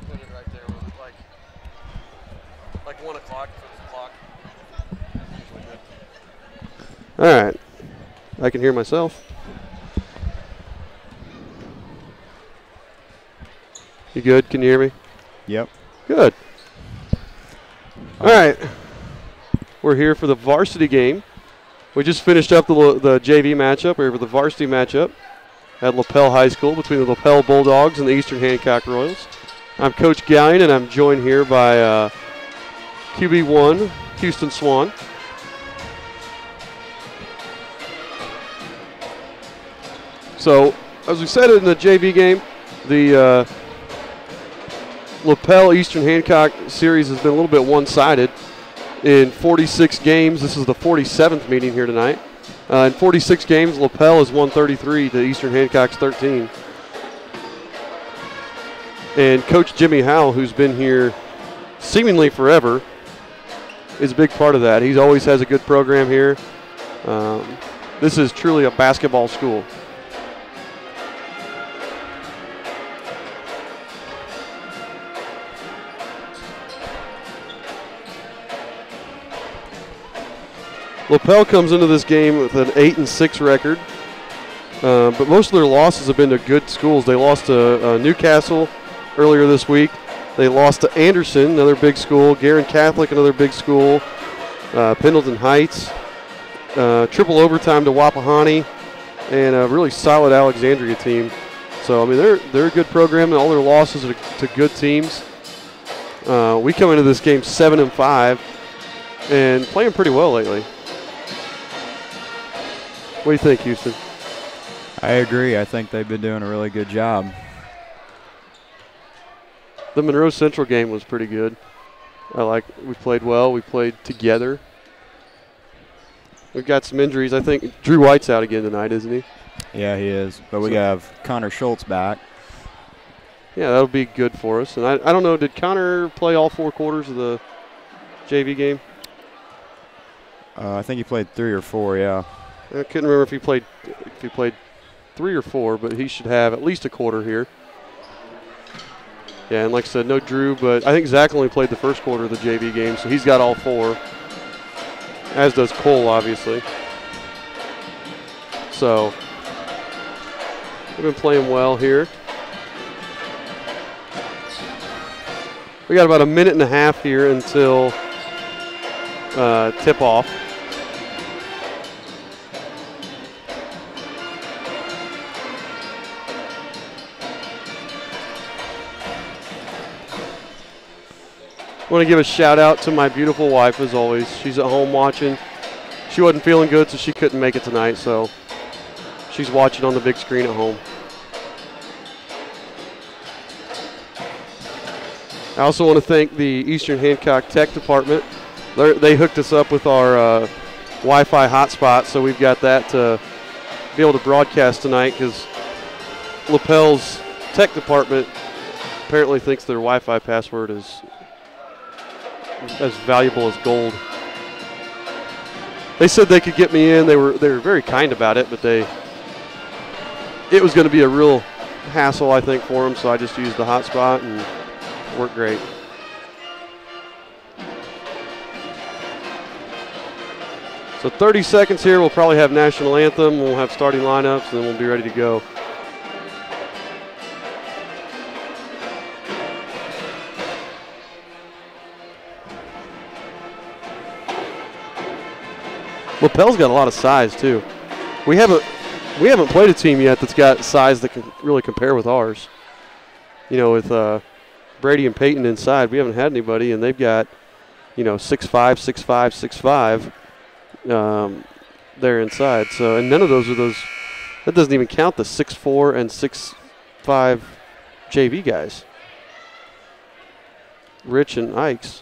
Put it right there, like 1 o'clock for the clock. All right, I can hear myself. You good? Can you hear me? Yep. Good. All right, we're here for the varsity game. We just finished up the JV matchup. We're here for the varsity matchup at Lapel High School between the Lapel Bulldogs and the Eastern Hancock Royals. I'm Coach Gallion, and I'm joined here by QB1, Houston Swan. So, as we said in the JV game, the Lapel Eastern Hancock series has been a little bit one-sided. In 46 games, this is the 47th meeting here tonight. In 46 games, Lapel has won 33 to Eastern Hancock's 13. And Coach Jimmy Howell, who's been here seemingly forever, is a big part of that. He always has a good program here. This is truly a basketball school. Lapel comes into this game with an 8-6 record, but most of their losses have been to good schools. They lost to Newcastle earlier this week. They lost to Anderson, another big school. Guerin Catholic, another big school. Pendleton Heights. Triple overtime to Wapahani, and a really solid Alexandria team. So I mean, they're a good program, and all their losses are to good teams. We come into this game 7-5, and playing pretty well lately. What do you think, Houston? I agree. I think they've been doing a really good job. The Monroe Central game was pretty good. We played well. We played together. We've got some injuries. I think Drew White's out again tonight, isn't he? Yeah, he is. But we have Connor Schultz back. Yeah, that'll be good for us. And I don't know, did Connor play all 4 quarters of the JV game? I think he played 3 or 4, yeah. I couldn't remember if he played 3 or 4, but he should have at least a quarter here. Yeah, and like I said, no Drew, but I think Zach only played the first quarter of the JV game, so he's got all 4, as does Cole, obviously. So we've been playing well here. We got about a minute and a half here until tip-off. I want to give a shout out to my beautiful wife, as always. She's at home watching. She wasn't feeling good, so she couldn't make it tonight, so she's watching on the big screen at home. I also want to thank the Eastern Hancock Tech Department. They hooked us up with our Wi-Fi hotspot, so we've got that to be able to broadcast tonight, because Lapel's Tech Department apparently thinks their Wi-Fi password is as valuable as gold. They said they could get me in. They were very kind about it, but it was going to be a real hassle, I think, for them. So I just used the hotspot and it worked great. So 30 seconds here. We'll probably have national anthem. We'll have starting lineups, and then we'll be ready to go. Lapel's got a lot of size too. We haven't played a team yet that's got size that can really compare with ours. You know, with Brady and Peyton inside, we haven't had anybody, and they've got, 6'5", 6'5", 6'5", there inside. So, and none of those are those. That doesn't even count the 6'4" and 6'5" JV guys. Rich and Ikes.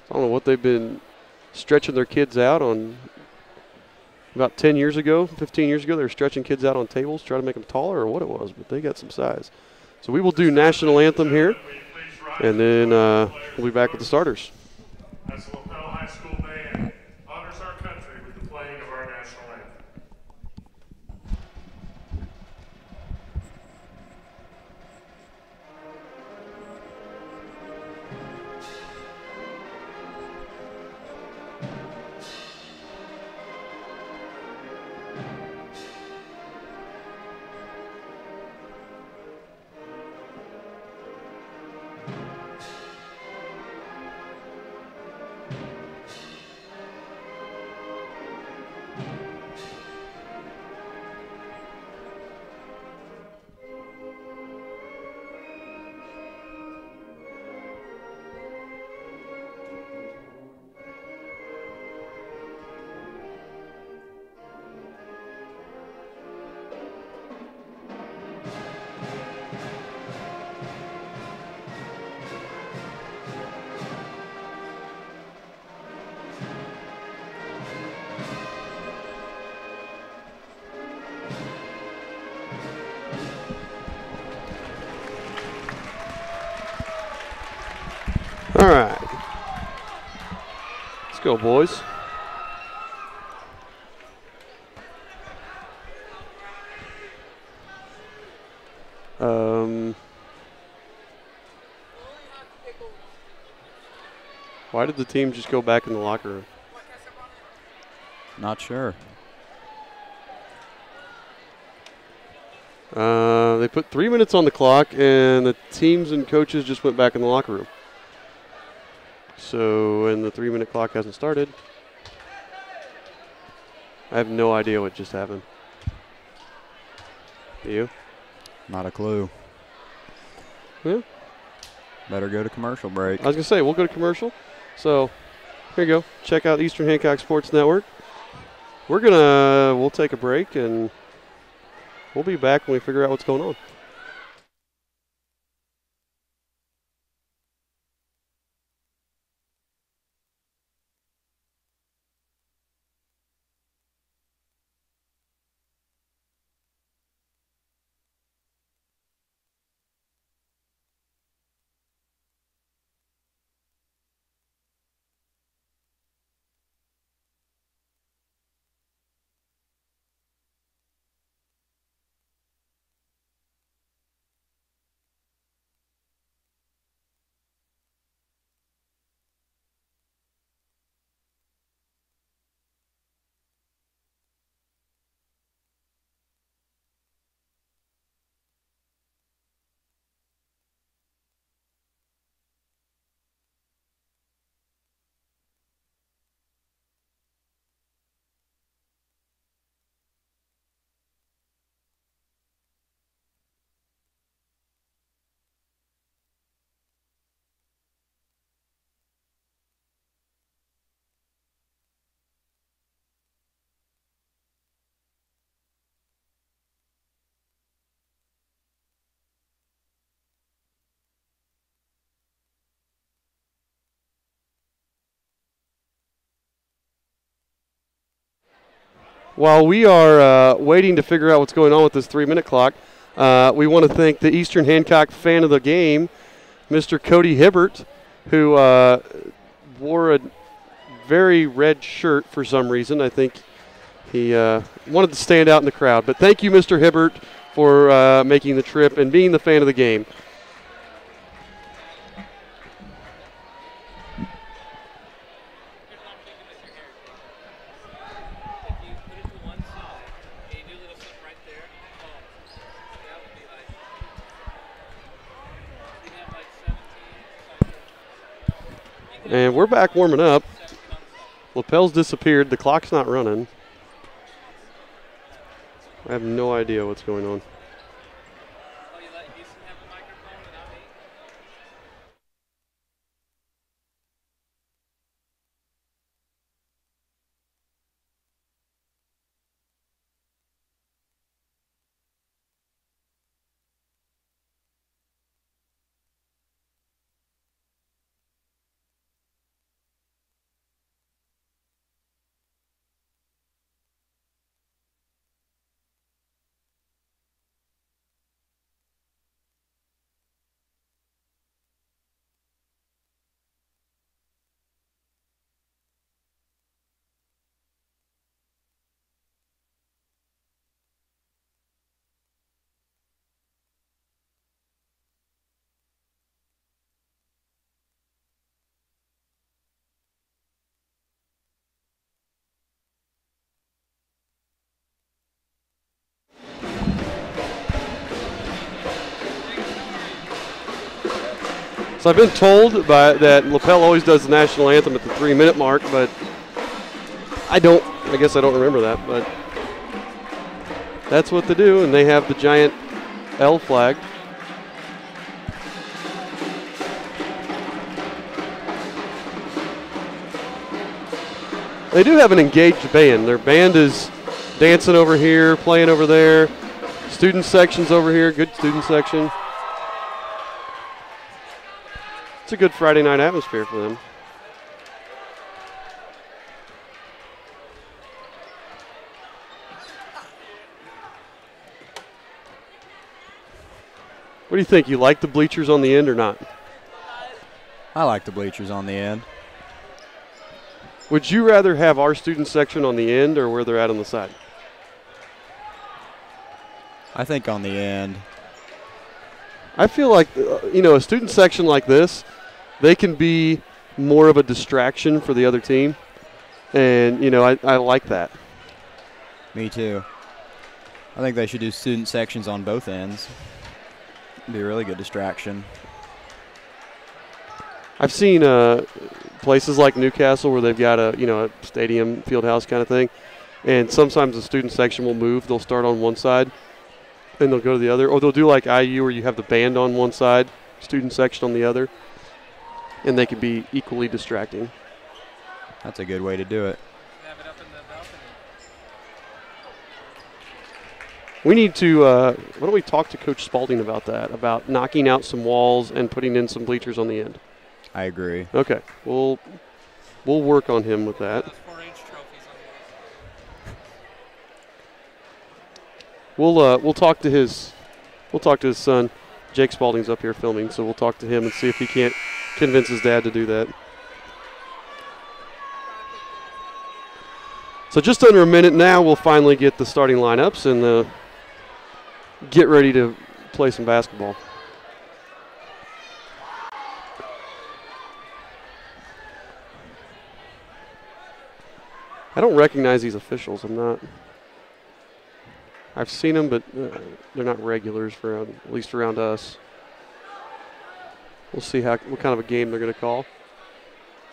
I don't know what they've been stretching their kids out on. About 10 years ago, 15 years ago, they were stretching kids out on tables, trying to make them taller or what it was, but they got some size. So we will do national anthem here, and then we'll be back with the starters. As the Lapel High School band honors our country with the playing of our national anthem. All right. Let's go, boys. Why did the team just go back in the locker room? Not sure. They put 3 minutes on the clock, and the teams and coaches just went back in the locker room. So, and the 3-minute clock hasn't started. I have no idea what just happened. Do you? Not a clue. Yeah. Better go to commercial break. I was going to say, we'll go to commercial. So, here you go. Check out Eastern Hancock Sports Network. We'll take a break, and we'll be back when we figure out what's going on. While we are waiting to figure out what's going on with this 3-minute clock, we want to thank the Eastern Hancock fan of the game, Mr. Cody Hibbert, who wore a very red shirt for some reason. I think he wanted to stand out in the crowd. But thank you, Mr. Hibbert, for making the trip and being the fan of the game. And we're back warming up. Lapel's disappeared. The clock's not running. I have no idea what's going on. So I've been told that Lapel always does the national anthem at the 3-minute mark, but I guess I don't remember that, but that's what they do, and they have the giant L flag. They do have an engaged band. Their band is dancing over here, playing over there. Student section's over here, good student section. It's a good Friday night atmosphere for them. What do you think? You like the bleachers on the end or not? I like the bleachers on the end. Would you rather have our student section on the end or where they're at on the side? I think on the end. I feel like, a student section like this, they can be more of a distraction for the other team. And, I like that. Me too. I think they should do student sections on both ends. It'd be a really good distraction. I've seen places like Newcastle where they've got a stadium, field house kind of thing. And sometimes the student section will move. They'll start on one side and they'll go to the other. Or they'll do like IU where you have the band on one side, student section on the other. And they can be equally distracting. That's a good way to do it. Have it up in the balcony. We need to, why don't we talk to Coach Spalding about that, about knocking out some walls and putting in some bleachers on the end. I agree. Okay, we'll work on him with that. Those 4-H trophies on the walls. We'll talk to his son. Jake Spalding's up here filming, so we'll talk to him and see if he can't convince his dad to do that. So just under a minute now, we'll finally get the starting lineups and get ready to play some basketball. I don't recognize these officials. I've seen them, but they're not regulars at least around us. We'll see what kind of a game they're going to call.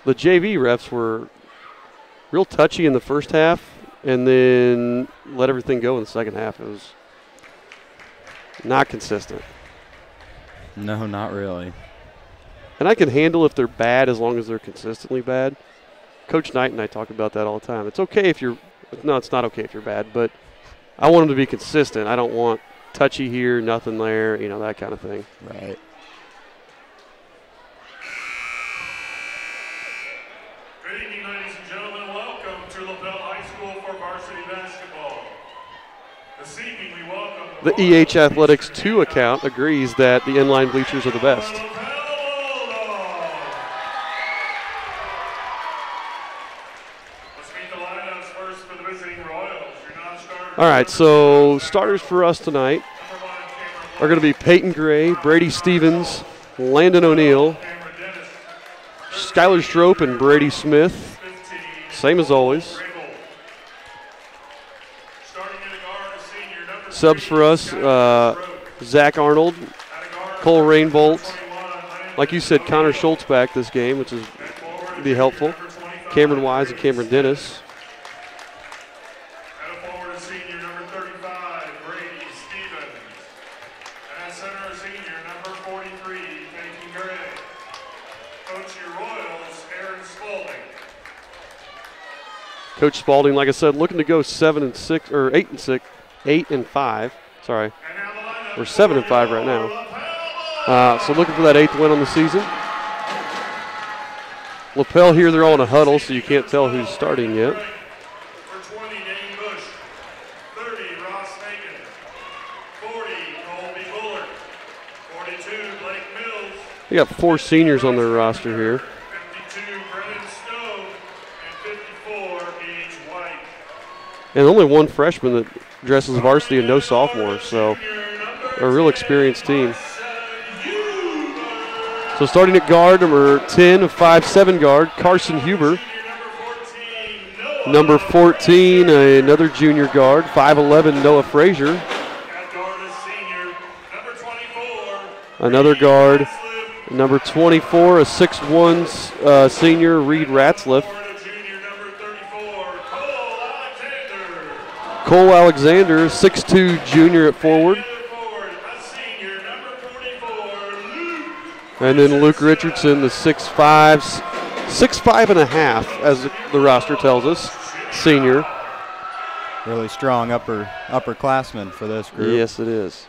The JV refs were real touchy in the first half and then let everything go in the second half. It was not consistent. No, not really. And I can handle if they're bad as long as they're consistently bad. Coach Knight and I talk about that all the time. It's okay if you're – no, it's not okay if you're bad, but I want them to be consistent. I don't want touchy here, nothing there, that kind of thing. Right. Good evening, ladies and gentlemen. Welcome to Lapel High School for varsity basketball. This evening we welcome The EH Athletics 2 account agrees that the inline bleachers are the best. All right, so starters for us tonight are going to be Peyton Gray, Brady Stevens, Landon O'Neill, Skylar Strope, and Brady Smith. Same as always. Subs for us, Zach Arnold, Cole Rainbolt. Like you said, Connor Schultz back this game, which is be helpful. Cameron Wise and Cameron Dennis. Coach Spalding, like I said, looking to go 7-6 or 8-6, 8-5. Sorry, we're 7-5 right now. So looking for that 8th win on the season. Lapel here, they're all in a huddle, so you can't tell who's starting yet. For 20, Dane Bush. 30, Ross Hagan. 40, Colby Bullard. 42, Blake Mills. They got 4 seniors on their roster here. 52, Brennan Stone. And 54, Gage White. And only one freshman that dresses varsity and no sophomores, so a real experienced team. So starting at guard, number 10, a 5'7" guard, Carson Huber. Number 14, another junior guard, 5'11", Noah Frazier. Another guard, number 24, a 6'1" senior, Reed Ratzliff. Cole Alexander, 6'2" junior at forward. And then Luke Richardson, the 6'5" and a half, as the roster tells us, senior. Really strong upperclassman for this group. Yes, it is.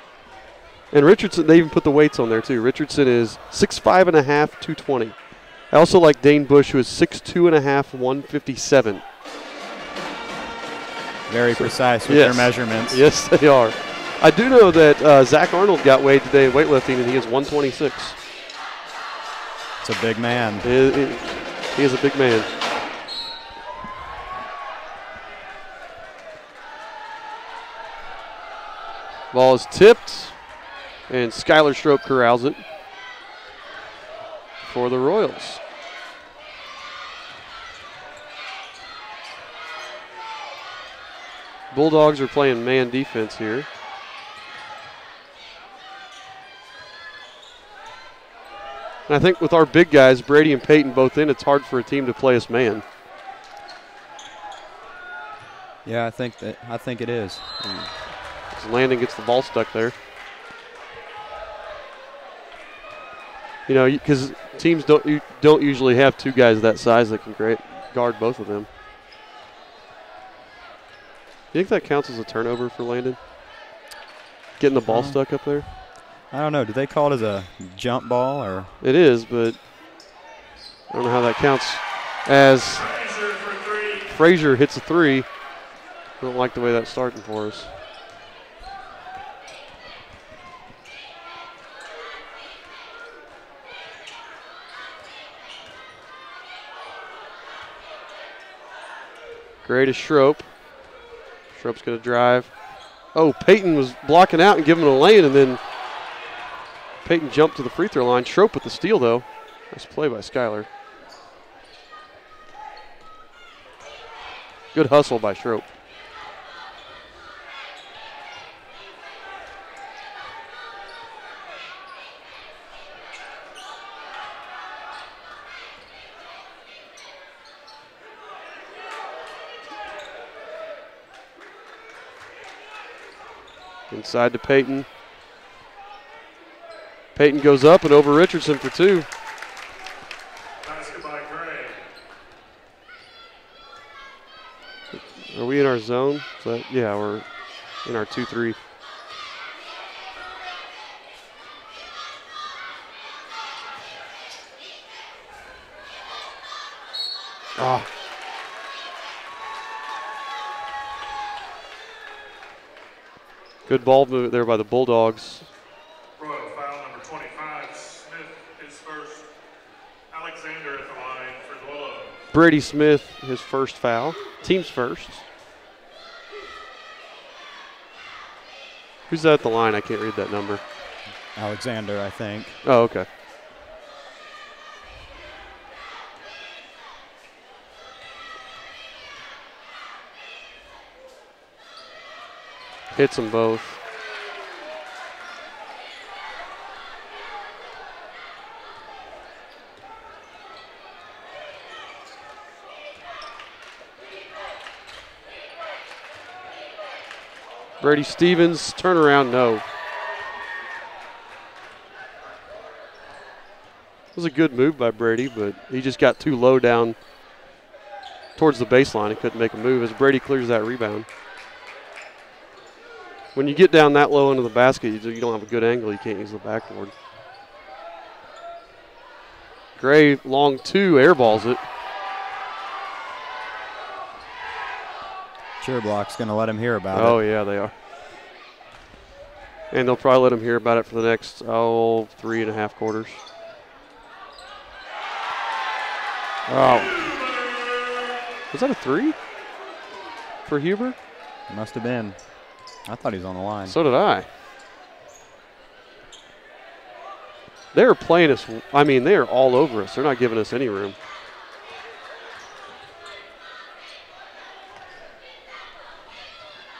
And Richardson, they even put the weights on there too. Richardson is 6'5" and a half, 220. I also like Dane Bush, who is 6'2" and a half, 157. Very precise with their measurements. Yes, they are. I do know that Zach Arnold got weighed today in weightlifting, and he is 126. It's a big man. He is a big man. Ball is tipped, and Skylar Strope corrals it for the Royals. Bulldogs are playing man defense here. And I think with our big guys, Brady and Peyton both in, it's hard for a team to play us man. Yeah, I think it is. As Landon gets the ball stuck there. You know, because teams don't usually have two guys that size that can guard both of them. You think that counts as a turnover for Landon? Getting the ball stuck up there? I don't know. Do they call it as a jump ball or? It is, but I don't know how that counts. As Frazier hits a three. I don't like the way that's starting for us. Gray to Schroep. Schroep's going to drive. Oh, Peyton was blocking out and giving a lane, and then Peyton jumped to the free throw line. Schroep with the steal, though. Nice play by Skylar. Good hustle by Schroep. Inside to Peyton. Peyton goes up and over Richardson for two. Basket by Gray. Are we in our zone? Yeah, we're in our 2-3. Ah. Good ball movement there by the Bulldogs. Royal foul number 25. Smith is first. Alexander at the line for the Bulldogs. Brady Smith, his first foul. Team's first. Who's that at the line? I can't read that number. Alexander, I think. Oh, okay. Hits them both. Brady Stevens, turnaround, no. It was a good move by Brady, but he just got too low down towards the baseline. He couldn't make a move as Brady clears that rebound. When you get down that low into the basket, you don't have a good angle. You can't use the backboard. Gray, long two, airballs it. Cheerblock's going to let him hear about it. Oh, yeah, they are. And they'll probably let him hear about it for the next, 3.5 quarters. Oh. Was that a three for Huber? Must have been. I thought he was on the line. So did I. They're playing us. I mean, they are all over us. They're not giving us any room.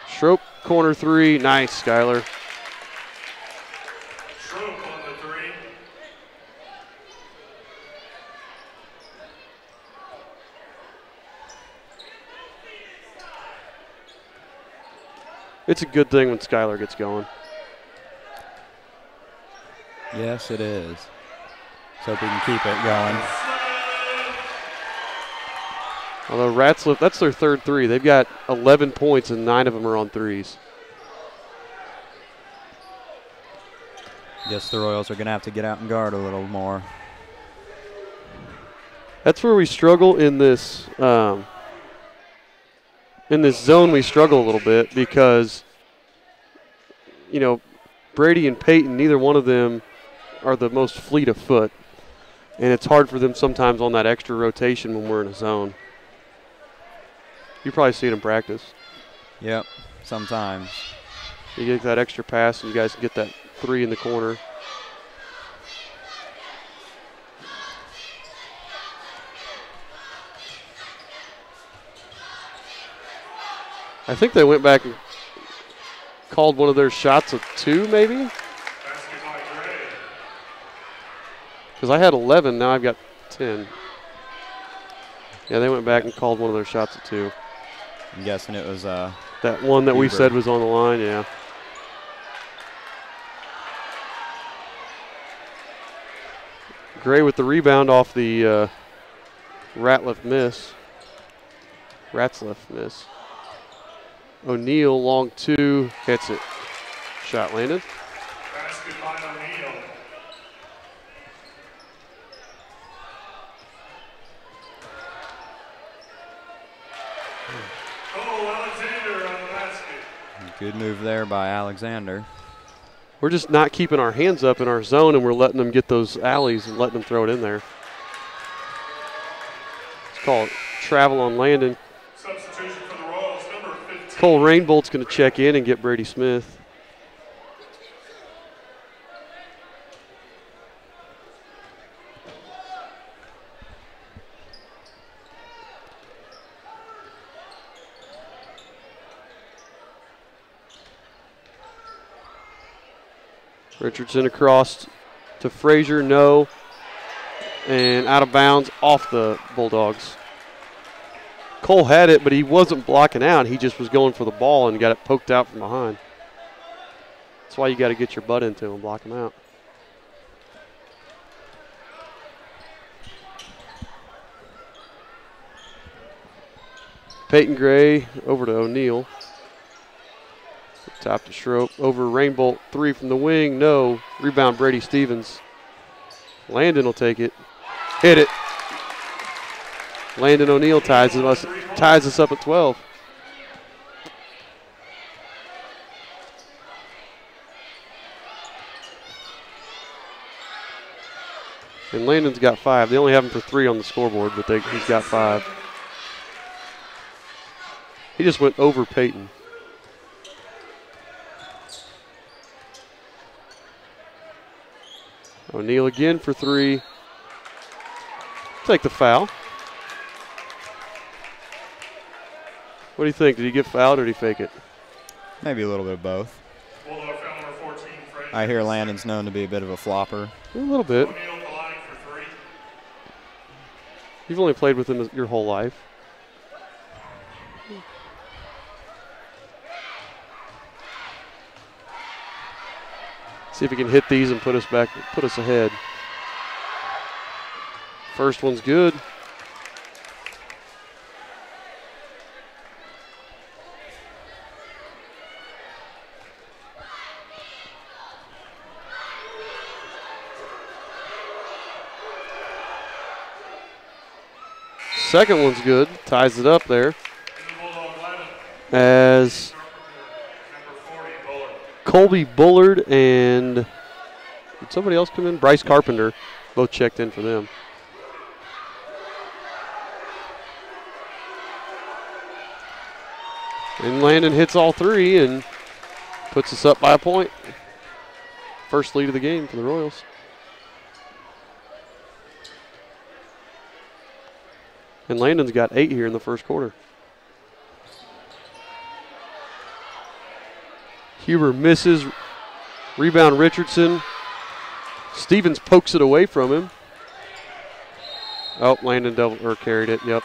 Schroep, corner three. Nice, Skylar. Schroep on the three. It's a good thing when Skylar gets going. Yes, it is. Let's hope we can keep it going. Although Ratzliff, that's their third three. They've got 11 points and 9 of them are on threes. Guess the Royals are going to have to get out and guard a little more. That's where we struggle in this zone. We struggle a little bit because you know, Brady and Peyton, neither one of them are the most fleet of foot. And it's hard for them sometimes on that extra rotation when we're in a zone. You probably see it in practice. Yep, sometimes. You get that extra pass and you guys can get that 3 in the corner. I think they went back and called one of their shots of 2, maybe? Because I had 11, now I've got 10. Yeah, they went back and called one of their shots of 2. I'm guessing it was that one that we said was on the line, yeah. Gray with the rebound off the Ratzlaff miss. O'Neal, long 2, hits it. Shot landed. Basket by O'Neal. Alexander on the basket. Good move there by Alexander. We're just not keeping our hands up in our zone, and we're letting them get those alleys and letting them throw it in there. It's called travel on Landon. Substitution for the Royals, number 15. Cole Rainbolt's going to check in and get Brady Smith. Richardson across to Frazier, no. And out of bounds off the Bulldogs. Cole had it, but he wasn't blocking out. He just was going for the ball and got it poked out from behind. That's why you got to get your butt into him and block him out. Peyton Gray over to O'Neal. Top to Schroep, over Rainbolt, 3 from the wing, no. Rebound Brady Stevens. Landon will take it. Hit it. Landon O'Neal ties us up at 12. And Landon's got 5. They only have him for 3 on the scoreboard, but he's got 5. He just went over Peyton. O'Neal again for 3. Take the foul. What do you think? Did he get fouled or did he fake it? Maybe a little bit of both. Bulldog foul number 14, Frazier. I hear Landon's known to be a bit of a flopper. A little bit. O'Neal to the line for 3. You've only played with him your whole life. See if he can hit these and put us ahead. First one's good. Second one's good. Ties it up there. As Colby Bullard and did somebody else come in? Bryce Carpenter both checked in for them. And Landon hits all 3 and puts us up by a point. First lead of the game for the Royals. And Landon's got 8 here in the first quarter. Huber misses. Rebound Richardson. Stevens pokes it away from him. Oh, Landon carried it, yep.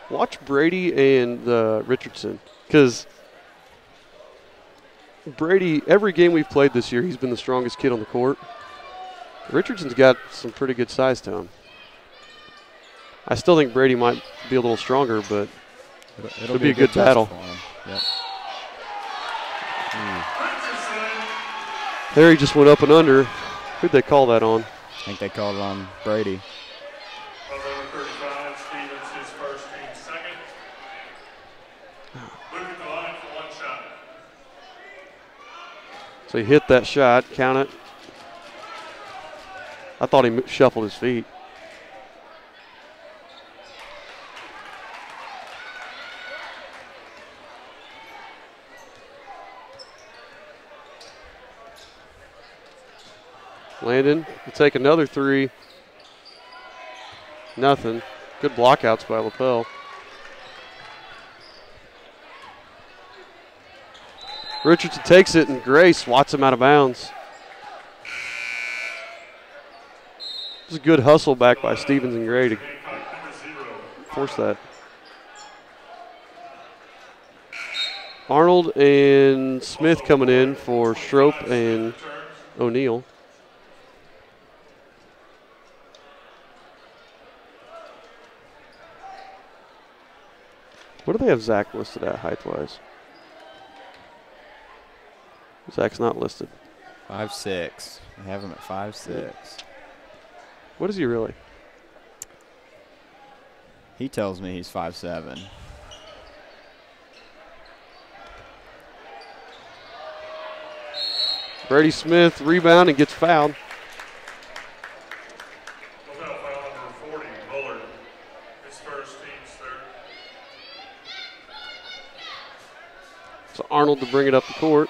Watch Brady and Richardson, because Brady, every game we've played this year, he's been the strongest kid on the court. Richardson's got some pretty good size to him. I still think Brady might be a little stronger, but it'll be a good battle. Yep. There he just went up and under. Who'd they call that on? I think they called it on Brady. Number 35, Stevens. So he hit that shot. Count it. I thought he shuffled his feet. Landon will take another three. Nothing. Good blockouts by Lapel. Richardson takes it, and Gray swats him out of bounds. It was a good hustle back by Stevens and Gray to force that. Arnold and Smith coming in for Strope and O'Neill. What do they have Zach listed at height-wise? Zach's not listed. 5'6". I have him at 5'6". What is he really? He tells me he's 5'7". Brady Smith rebound and gets fouled. Foul number 40, Muller. His first team's third. So Arnold to bring it up the court.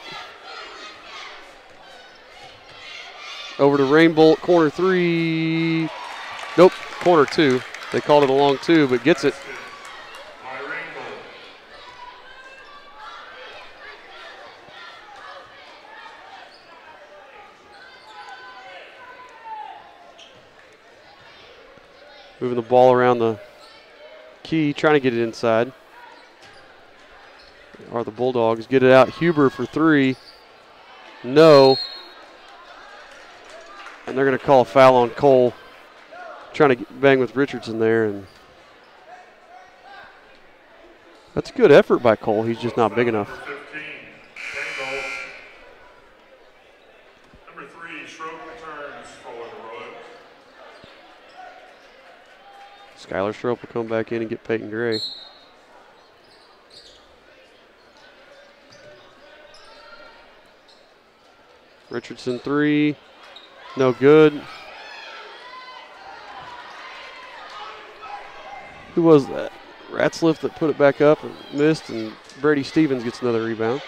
Over to Rainbolt, corner three. Nope, corner two. They called it a long two, but gets it. By Rainbolt. Moving the ball around the key, trying to get it inside. Are the Bulldogs get it out? Huber for three. No. And they're going to call a foul on Cole. Trying to bang with Richardson there. And that's a good effort by Cole. He's just not big enough. Number 15, Rainbolt. Number 3, Schroep returns for the Royals. Skylar Strope will come back in and get Peyton Gray. Richardson three. No good. Who was that? Ratzliff that put it back up and missed, and Brady Stevens gets another rebound.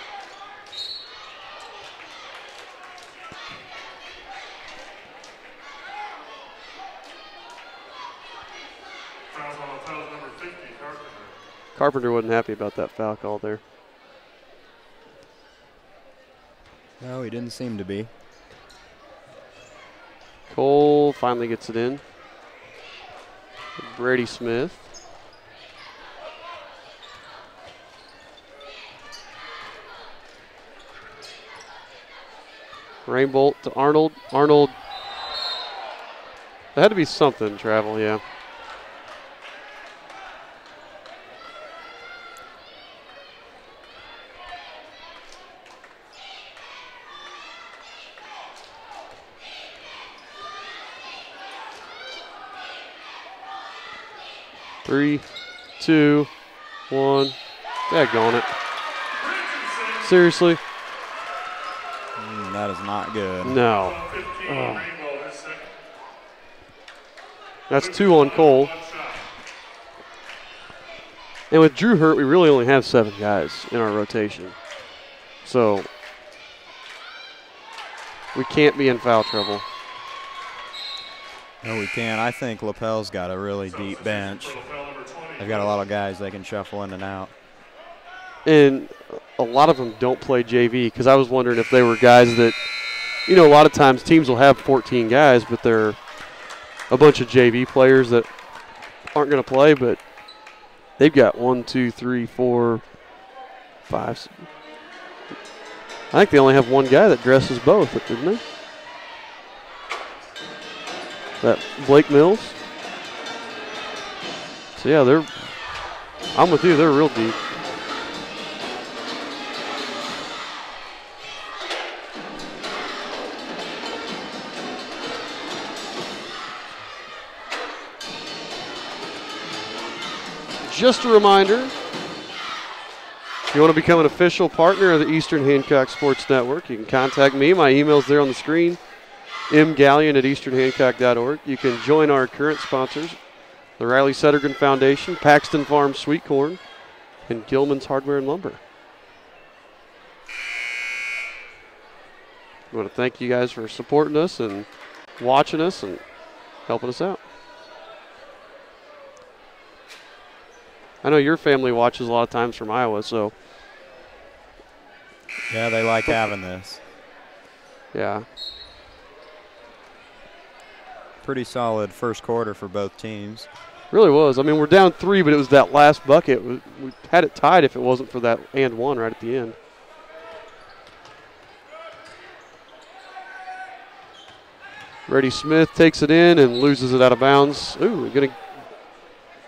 Fouls on fouls number 50, Carpenter. Carpenter wasn't happy about that foul call there. No, he didn't seem to be. Cole finally gets it in. Brady Smith. Rainbolt to Arnold. Arnold. There had to be something, travel, yeah. Three, two, one. Daggone it. Seriously? That is not good. No. 15, Oh. Rainbolt, his second. That's two on Cole. One shot. And with Drew hurt, we really only have 7 guys in our rotation. So we can't be in foul trouble. No, we can't. I think Lapel's got a really deep bench. For foul number 20. They've got a lot of guys they can shuffle in and out. And a lot of them don't play JV, because I was wondering if they were guys that, you know, a lot of times teams will have 14 guys, but they're a bunch of JV players that aren't going to play, but they've got 1, 2, 3, 4, 5. I think they only have one guy that dresses both, didn't they? That Blake Mills. So yeah, I'm with you, they're real deep. Just a reminder, If you want to become an official partner of the Eastern Hancock Sports Network, you can contact me. My email's there on the screen, mgallion@easternhancock.org. You can join our current sponsors, the Riley Sedergren Foundation, Paxton Farms Sweet Corn, and Gilman's Hardware and Lumber. I want to thank you guys for supporting us and watching us and helping us out. I know your family watches a lot of times from Iowa, so. Yeah, they like having this. Yeah. Pretty solid first quarter for both teams. Really was. I mean, we're down 3, but it was that last bucket. We had it tied if it wasn't for that and one right at the end. Brady Smith takes it in and loses it out of bounds. Ooh, we're going to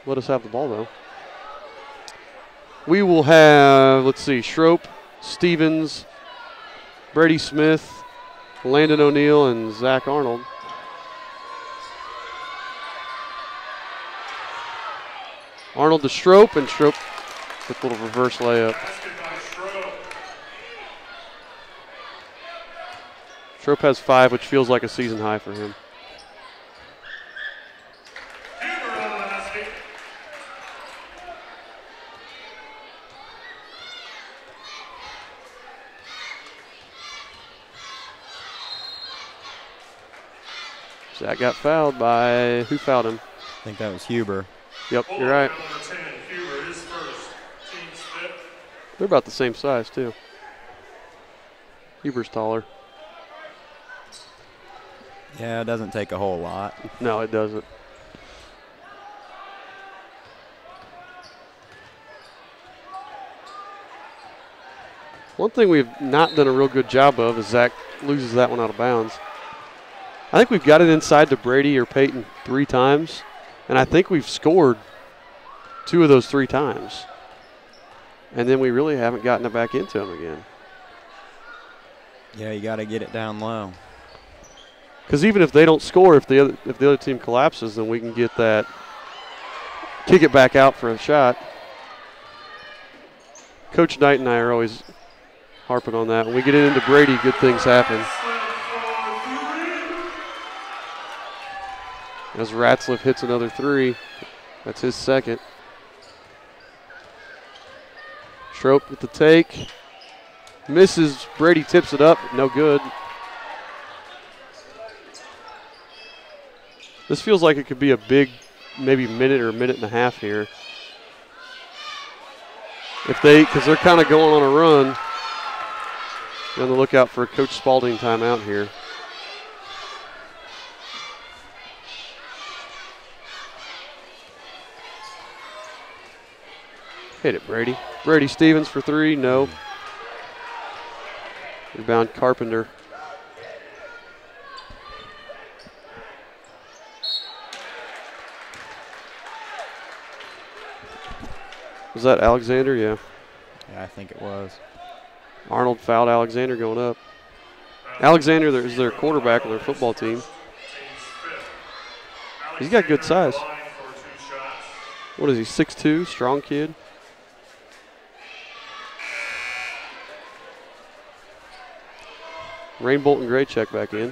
let us have the ball, though. We will have, let's see, Schroep, Stevens, Brady Smith, Landon O'Neill, and Zach Arnold. Arnold to Schroep, and Schroep with a little reverse layup. Schroep has 5, which feels like a season high for him. Zach got fouled by, who fouled him? I think that was Huber. Yep, you're right. They're about the same size, too. Huber's taller. Yeah, it doesn't take a whole lot. No, it doesn't. One thing we've not done a real good job of is Zach loses that one out of bounds. I think we've got it inside to Brady or Peyton 3 times, and I think we've scored 2 of those 3 times. And then we really haven't gotten it back into him again. Yeah, you got to get it down low. Because even if they don't score, if the other team collapses, then we can get that, kick it back out for a shot. Coach Knight and I are always harping on that. When we get it into Brady, good things happen. As Ratzliff hits another 3, that's his second. Schroep with the take. Misses. Brady tips it up. No good. This feels like it could be a big, maybe minute or a minute and a half here. Because they're kind of going on a run. Be on the lookout for a Coach Spalding timeout here. Hit it, Brady. Brady Stevens for 3. No. Rebound Carpenter. Was that Alexander? Yeah. Yeah, I think it was. Arnold fouled Alexander going up. Alexander is their quarterback on their football team. He's got good size. What is he, 6'2", strong kid? Rainbolt and Gray check back in.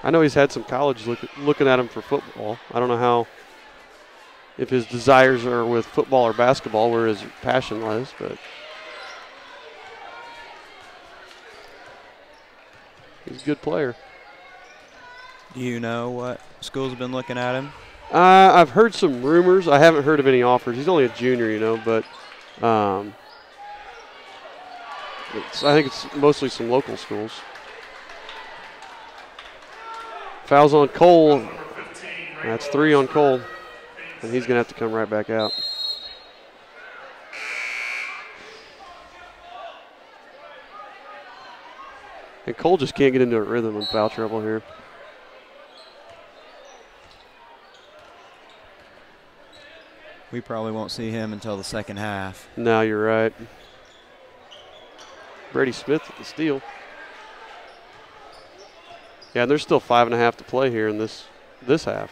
I know he's had some college looking at him for football. I don't know if his desires are with football or basketball, where his passion lies, but he's a good player. Do you know what schools have been looking at him? I've heard some rumors. I haven't heard of any offers. He's only a junior, but I think it's mostly some local schools. Fouls on Cole. That's 3 on Cole. And he's going to have to come right back out. And Cole just can't get into a rhythm in foul trouble here. We probably won't see him until the second half. No, you're right. Brady Smith with the steal. Yeah, and there's still 5.5 to play here in this this half.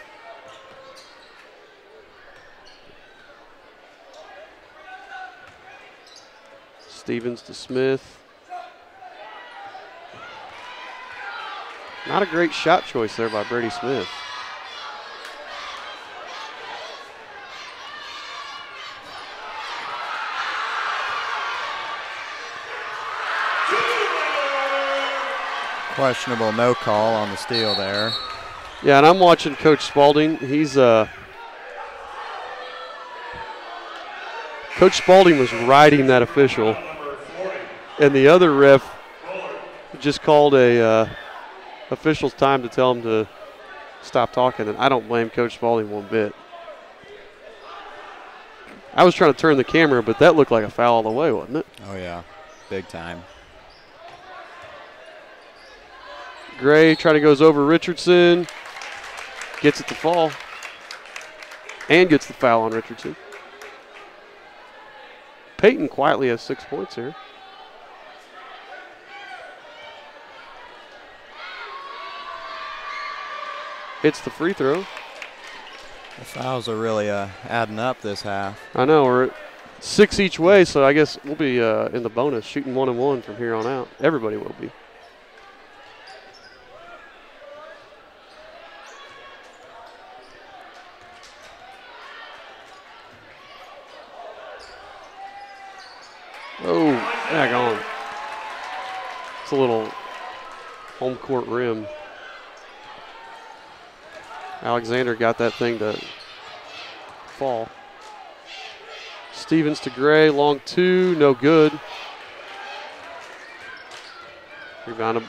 Stevens to Smith. Not a great shot choice there by Brady Smith. Questionable no call on the steal there. Yeah, and I'm watching Coach Spalding. Coach Spalding was riding that official, and the other ref just called a official's time to tell him to stop talking, and I don't blame Coach Spalding one bit. I was trying to turn the camera, but that looked like a foul all the way, wasn't it? Oh, yeah. Big time. Gray trying to goes over Richardson, gets it to fall, and gets the foul on Richardson. Peyton quietly has 6 points here. Hits the free throw. The fouls are really adding up this half. I know, we're at 6 each way, so I guess we'll be in the bonus, shooting 1 and 1 from here on out. Everybody will be. Oh, back on. It's a little home court rim. Alexander got that thing to fall. Stevens to Gray, long 2, no good. Rebound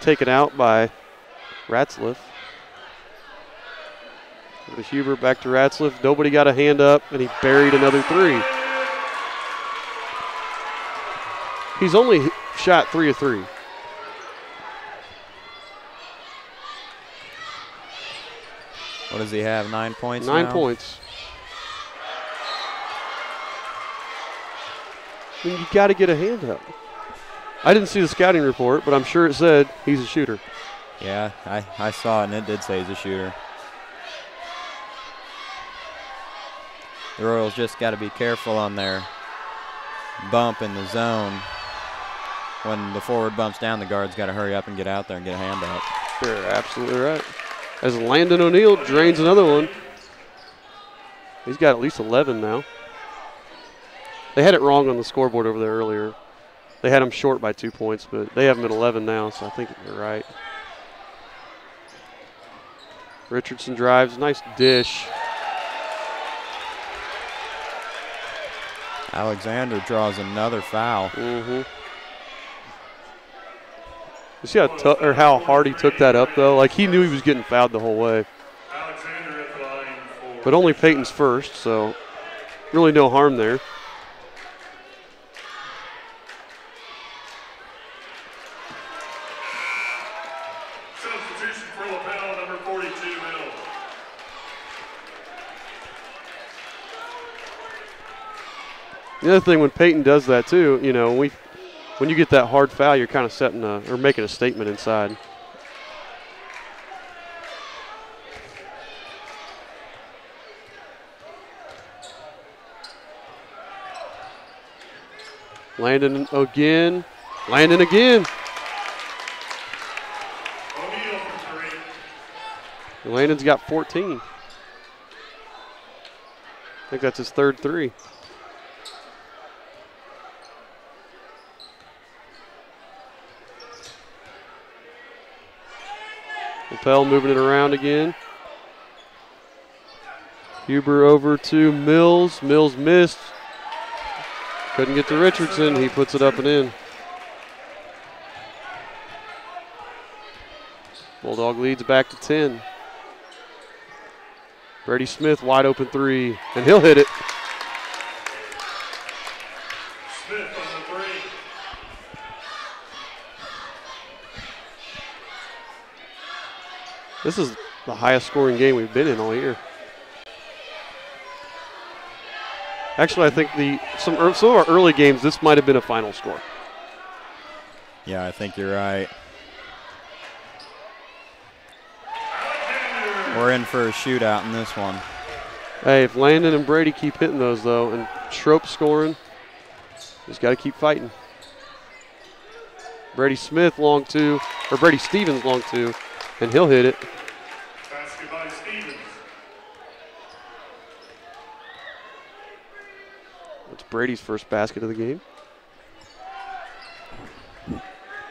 taken out by Ratzliff. To Huber, back to Ratzliff. Nobody got a hand up, and he buried another 3. He's only shot 3 of 3. What does he have, 9 points 9 now? points. I mean, you got to get a hand up. I didn't see the scouting report, but I'm sure it said he's a shooter. Yeah, I saw it, and it did say he's a shooter. The Royals just got to be careful on their bump in the zone. When the forward bumps down, the guard's got to hurry up and get out there and get a hand up. You're absolutely right. As Landon O'Neill drains another one. He's got at least 11 now. They had it wrong on the scoreboard over there earlier. They had him short by 2 points, but they have him at 11 now, so I think they're right. Richardson drives, nice dish. Alexander draws another foul. Mm-hmm. You see how hard he took that up, though? Like, he knew he was getting fouled the whole way. Alexander at the line for But only Peyton's first, so really no harm there. substitution for Lapel, number 42, Mills. The other thing, when Peyton does that, too, you know, when you get that hard foul, you're kind of setting or making a statement inside. Landon again. Landon again. O'Neal for 3. Landon's got 14. I think that's his third 3. Lapel moving it around again. Huber over to Mills. Mills missed. Couldn't get to Richardson. He puts it up and in. Bulldog leads back to 10. Brady Smith, wide open 3, and he'll hit it. Smith on the 3. This is the highest scoring game we've been in all year. Actually, I think some of our early games, this might have been a final score. Yeah, I think you're right. We're in for a shootout in this one. Hey, if Landon and Brady keep hitting those, though, and Schroep scoring, he's got to keep fighting. Brady Smith long two, or Brady Stevens long two, and he'll hit it. Basket by Stevens. That's Brady's first basket of the game.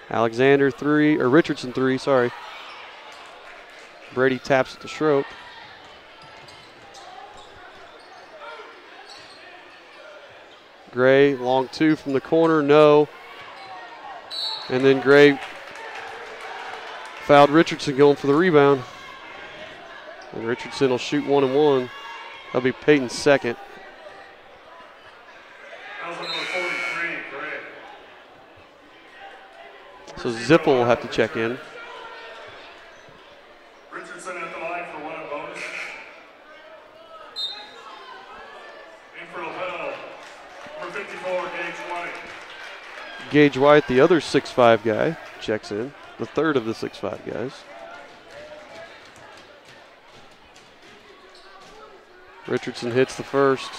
Alexander three, or Richardson three, sorry. Brady taps it to Schroep. Gray, long two from the corner, no. And then Gray fouled Richardson going for the rebound. And Richardson will shoot 1 and 1. That'll be Peyton's second. That was number 43, Gray. So Zippel will have to check in. Richardson at the line for 1 and bonus. In for Lapel, number 54, Gage White. Gage White, the other 6'5" guy, checks in. The third of the 6'5" guys. Richardson hits the first.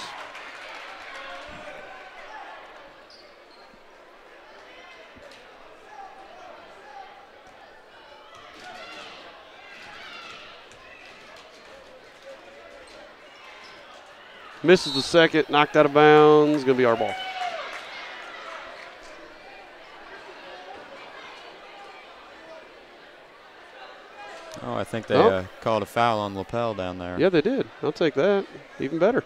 Misses the second, knocked out of bounds, gonna be our ball. Oh, I think they called a foul on Lapel down there. Yeah, they did. I'll take that. Even better.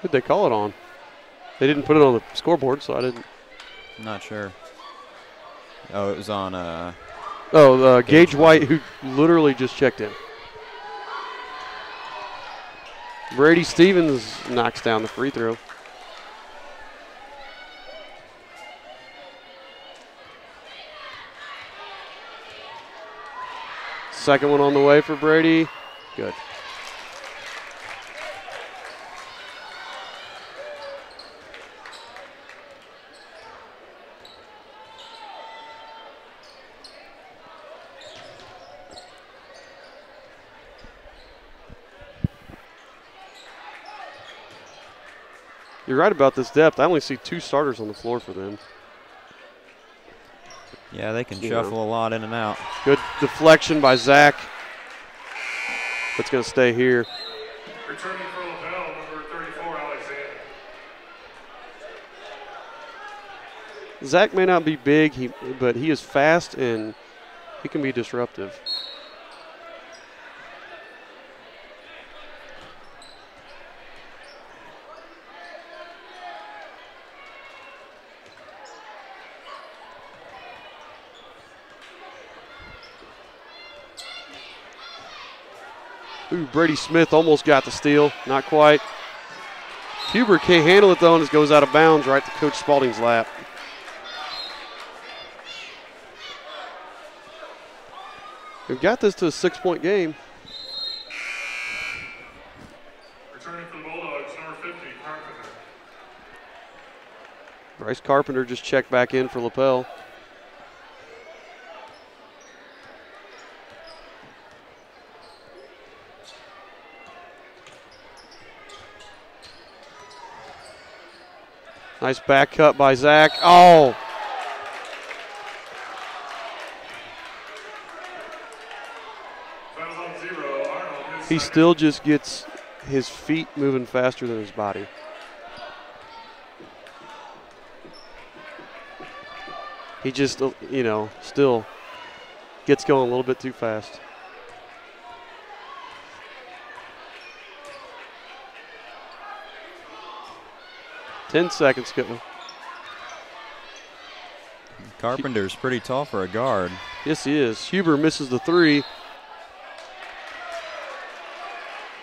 Who'd they call it on? They didn't put it on the scoreboard, so I didn't. I'm not sure. Oh, it was on Gage White, who literally just checked in. Brady Stevens knocks down the free throw. Second one on the way for Brady. Good. You're right about this depth. I only see 2 starters on the floor for them. Yeah, they can shuffle a lot in and out. Good deflection by Zach. That's going to stay here. Returning for Lapel, number 34, Alexander. Zach may not be big, but he is fast and he can be disruptive. Ooh, Brady Smith almost got the steal. Not quite. Huber can't handle it, though, and it goes out of bounds right to Coach Spalding's lap. We've got this to a 6-point game. Returning for the Bulldogs, number 50, Carpenter. Bryce Carpenter just checked back in for Lapel. Nice back cut by Zach. Oh! Fouls on 0, Arnold. He still just gets his feet moving faster than his body. He just, still gets going a little bit too fast. Ten seconds, Skipper. Carpenter's pretty tall for a guard. Yes, he is. Huber misses the three.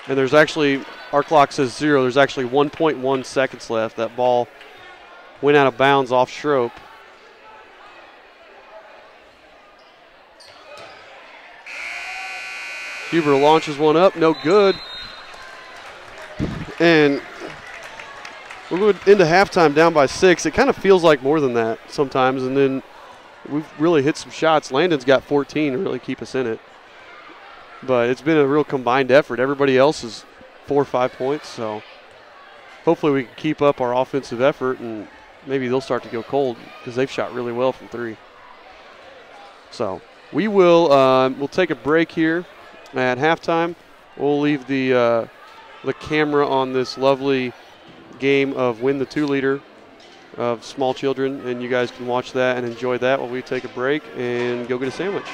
And there's actually, our clock says 0. There's actually 1.1 seconds left. That ball went out of bounds off Schroep. Huber launches one up, no good. And we're into halftime down by 6. It kind of feels like more than that sometimes, and then we've really hit some shots. Landon's got 14 to really keep us in it. But it's been a real combined effort. Everybody else is 4 or 5 points, so hopefully we can keep up our offensive effort, and maybe they'll start to go cold because they've shot really well from 3. So we will we'll take a break here at halftime. We'll leave the camera on this lovely game of Win the 2-liter of small children, and you guys can watch that and enjoy that while we take a break and go get a sandwich.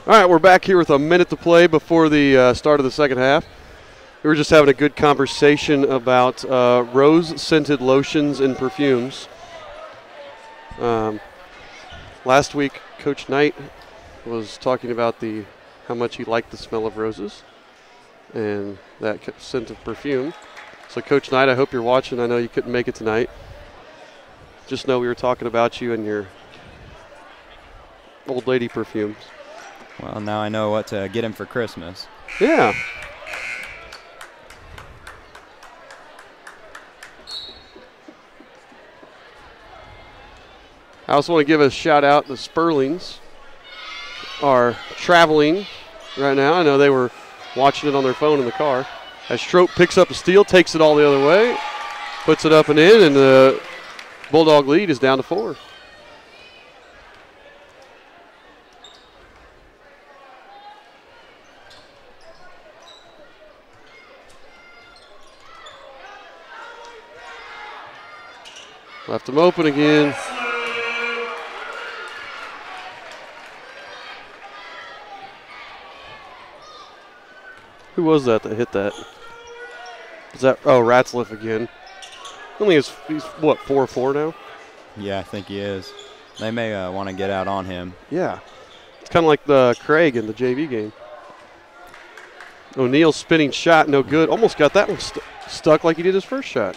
All right, we're back here with a minute to play before the start of the second half. We were just having a good conversation about rose-scented lotions and perfumes. Last week, Coach Knight was talking about how much he liked the smell of roses and that scent of perfume. So, Coach Knight, I hope you're watching. I know you couldn't make it tonight. Just know we were talking about you and your old lady perfumes. Well, now I know what to get him for Christmas. Yeah. I also want to give a shout out. The Sperlings are traveling right now. I know they were watching it on their phone in the car. As Schroep picks up a steal, takes it all the other way, puts it up and in, and the Bulldog lead is down to 4. Left him open again. Who was that hit that? Is that, Ratzliff again. I think he's what, 4-4 now? Yeah, I think he is. They may want to get out on him. Yeah. It's kind of like the Craig in the JV game. O'Neal's spinning shot, no good. Almost got that one stuck like he did his first shot.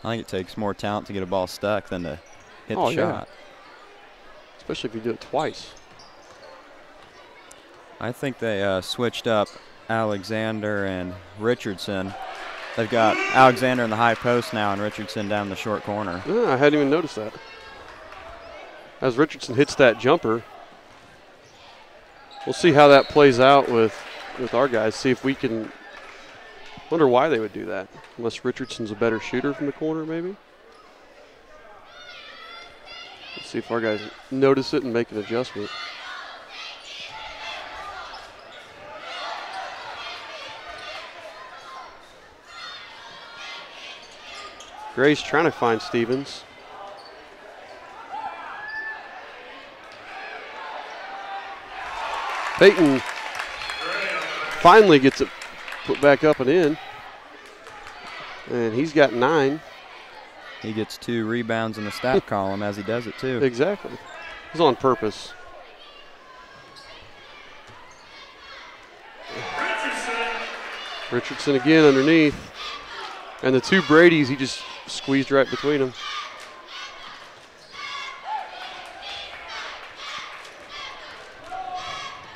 I think it takes more talent to get a ball stuck than to hit the Yeah. shot. Especially if you do it twice. I think they switched up Alexander and Richardson. They've got Alexander in the high post now and Richardson down the short corner. Yeah, I hadn't even noticed that. As Richardson hits that jumper, we'll see how that plays out with our guys. See if we can. Wonder why they would do that. Unless Richardson's a better shooter from the corner, maybe. Let's see if our guys notice it and make an adjustment. Gray's trying to find Stevens. Peyton finally gets it put back up and in. And he's got 9. He gets 2 rebounds in the stat column as he does it too. Exactly. It's on purpose. Richardson again underneath. And the 2 Bradys, he just squeezed right between them.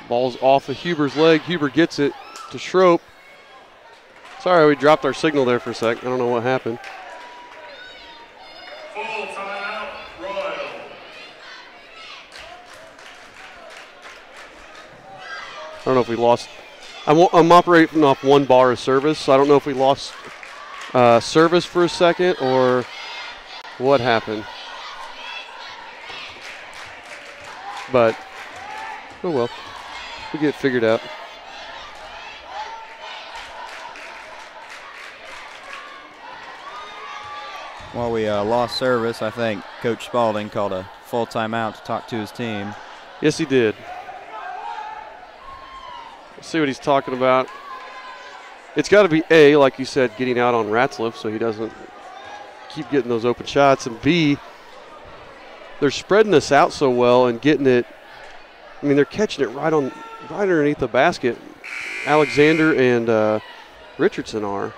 Ball's off of Huber's leg. Huber gets it to Schroep. Sorry, we dropped our signal there for a sec. I don't know what happened. Full timeout, Royal. I don't know if we lost. I'm operating off 1 bar of service, so I don't know if we lost service for a second or what happened. But, oh well. We'll get it figured out. While we lost service, I think Coach Spalding called a full timeout to talk to his team. Yes, he did. Let's see what he's talking about. It's got to be A, like you said, getting out on Ratzliff so he doesn't keep getting those open shots. And B, they're spreading this out so well and getting it. I mean, they're catching it right underneath the basket. Alexander and Richardson are.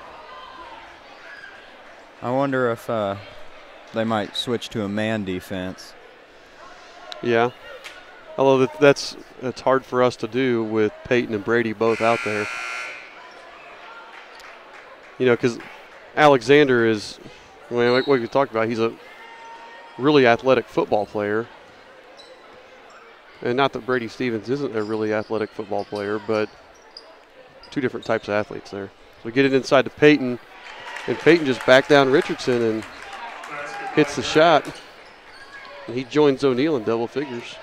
I wonder if they might switch to a man defense. Yeah. Although that's hard for us to do with Peyton and Brady both out there. You know, because Alexander is, like what we talked about, he's a really athletic football player. And not that Brady Stevens isn't a really athletic football player, but 2 different types of athletes there. So we get it inside to Peyton, and Peyton just backed down Richardson and hits the shot. And he joins O'Neal in double figures.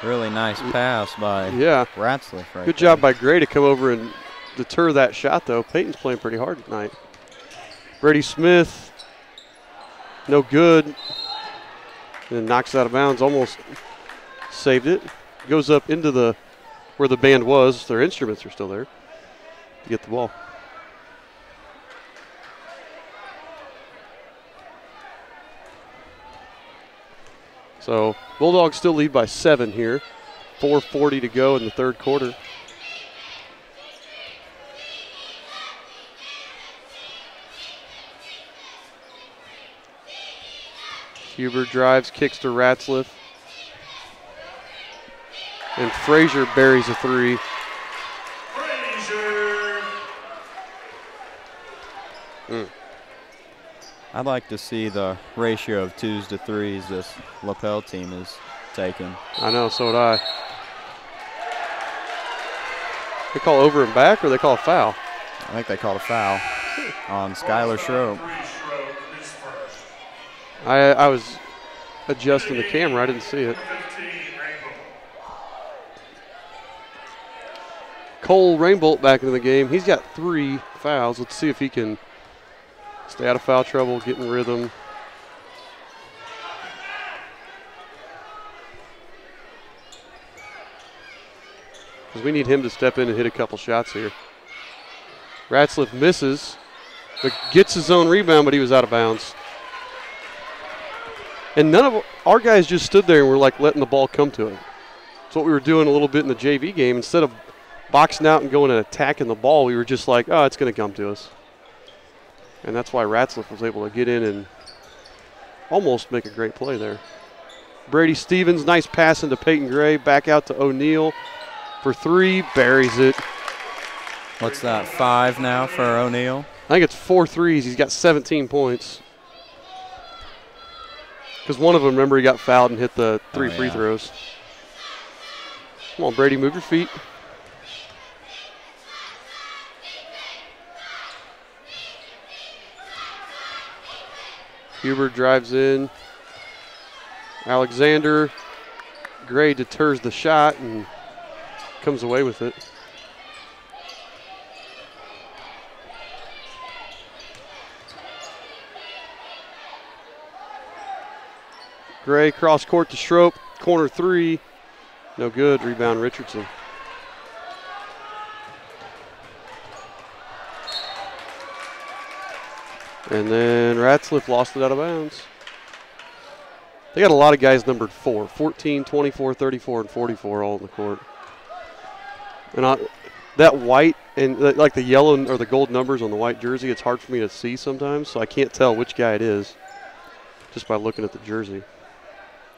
Really nice pass by Ratzliff right Good job by Gray to come over and deter that shot, though. Peyton's playing pretty hard tonight. Brady Smith, no good. And knocks it out of bounds, almost saved it. Goes up into where the band was. Their instruments are still there to get the ball. So Bulldogs still lead by 7 here. 4:40 to go in the third quarter. Huber drives, kicks to Ratzliff. And Frazier buries a 3. Frazier. I'd like to see the ratio of 2s to 3s this Lapel team is taking. I know, so would I. They call over and back, or they call a foul? I think they called a foul on Skylar Schroep. I was adjusting the camera. I didn't see it. Cole Rainbolt back into the game. He's got 3 fouls. Let's see if he can stay out of foul trouble, get in rhythm. Because we need him to step in and hit a couple shots here. Ratzliff misses, but gets his own rebound, but he was out of bounds. And none of our guys just stood there and were like letting the ball come to him. That's what we were doing a little bit in the JV game. Instead of boxing out and going and attacking the ball, we were just like, oh, it's going to come to us. And that's why Ratzliff was able to get in and almost make a great play there. Brady Stevens, nice pass into Peyton Gray, back out to O'Neal for 3, buries it. What's that, 5 now for O'Neal? I think it's 4 threes. He's got 17 points. Because one of them, remember, he got fouled and hit the 3 free throws. Come on, Brady, move your feet. Huber drives in. Alexander. Gray deters the shot and comes away with it. Gray cross court to Schroep. Corner 3. No good. Rebound Richardson. And then Ratzliff lost it out of bounds. They got a lot of guys numbered 4. 14, 24, 34, and 44 all in the court. And that white and like the yellow or the gold numbers on the white jersey, it's hard for me to see sometimes, so I can't tell which guy it is just by looking at the jersey.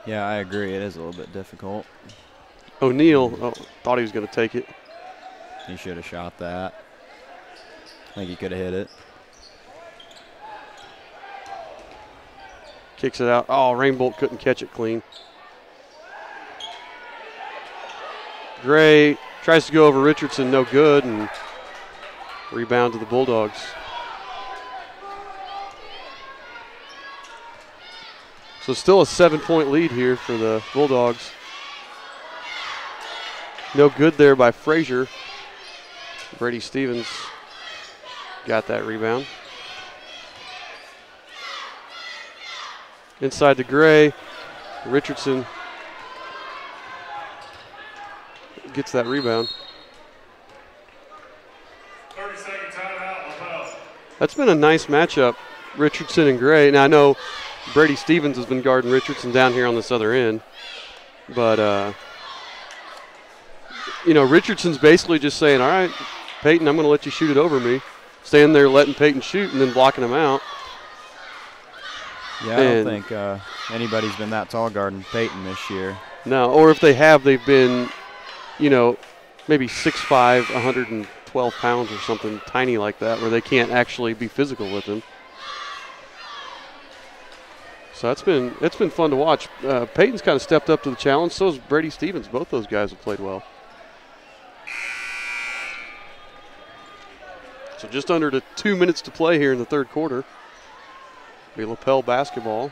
Yeah, I agree. It is a little bit difficult. O'Neal thought he was going to take it. He should have shot that. I think he could have hit it. Kicks it out. Oh, Rainbolt couldn't catch it clean. Gray tries to go over Richardson, no good, and rebound to the Bulldogs. So still a 7-point lead here for the Bulldogs. No good there by Frazier. Brady Stevens got that rebound. Inside to Gray. Richardson gets that rebound. 30-second timeout, Lapel. That's been a nice matchup, Richardson and Gray. Now I know Brady Stevens has been guarding Richardson down here on this other end. But, you know, Richardson's basically just saying, all right, Peyton, I'm going to let you shoot it over me. Standing there letting Peyton shoot and then blocking him out. Yeah, I don't think anybody's been that tall guarding Peyton this year. No, or if they have, they've been, you know, maybe 6'5", 112 pounds or something tiny like that where they can't actually be physical with him. So it's been fun to watch. Peyton's kind of stepped up to the challenge. So has Brady Stevens. Both those guys have played well. So just under 2 minutes to play here in the third quarter. Be Lapel basketball.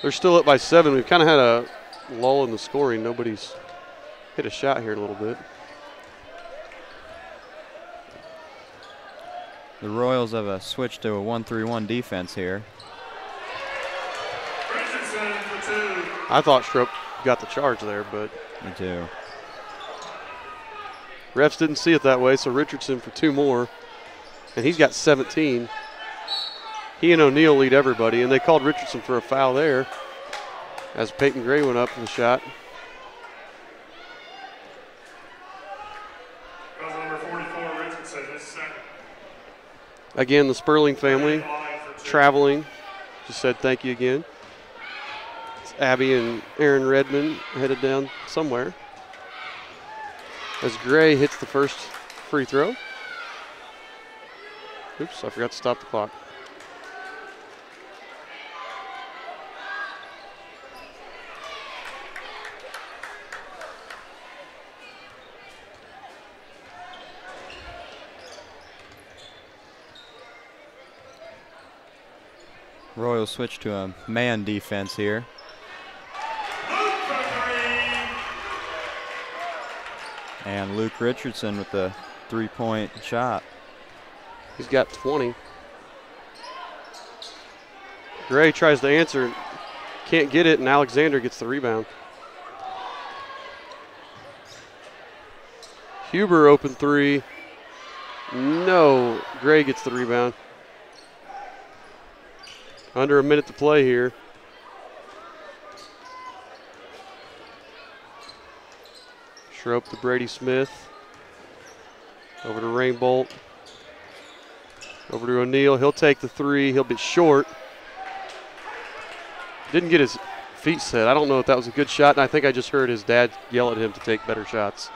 They're still up by 7. We've kind of had lull in the scoring. Nobody's hit a shot here in a little bit. The Royals have a switch to a 1-3-1 defense here. I thought Schroep got the charge there, but Me too. refs didn't see it that way, so Richardson for 2 more. And he's got 17. He and O'Neal lead everybody, and they called Richardson for a foul there as Peyton Gray went up for the shot. Number 44, Richardson, his second. Again, the Sperling family traveling. Just said thank you again. It's Abby and Aaron Redmond headed down somewhere. As Gray hits the first free throw. Oops, I forgot to stop the clock. Royals switch to a man defense here. And Luke Richardson with the 3-point shot. He's got 20. Gray tries to answer, can't get it, and Alexander gets the rebound. Huber open 3. No, Gray gets the rebound. Under a minute to play here. Schroep to Brady Smith. Over to Rainbolt. Over to O'Neal. He'll take the 3. He'll be short. Didn't get his feet set. I don't know if that was a good shot, and I think I just heard his dad yell at him to take better shots.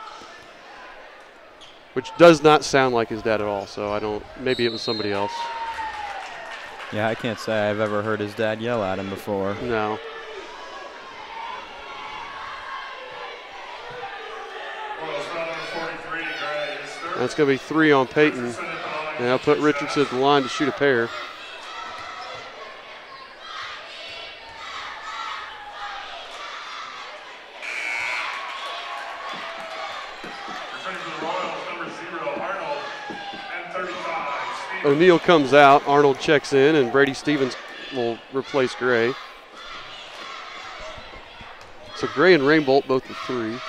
Which does not sound like his dad at all, so I don't, maybe it was somebody else. Yeah, I can't say I've ever heard his dad yell at him before. No. That's going to be 3 on Peyton. And I'll put Richardson at the line to shoot a pair. O'Neal comes out, Arnold checks in, and Brady Stevens will replace Gray. So Gray and Rainbolt both with 3. I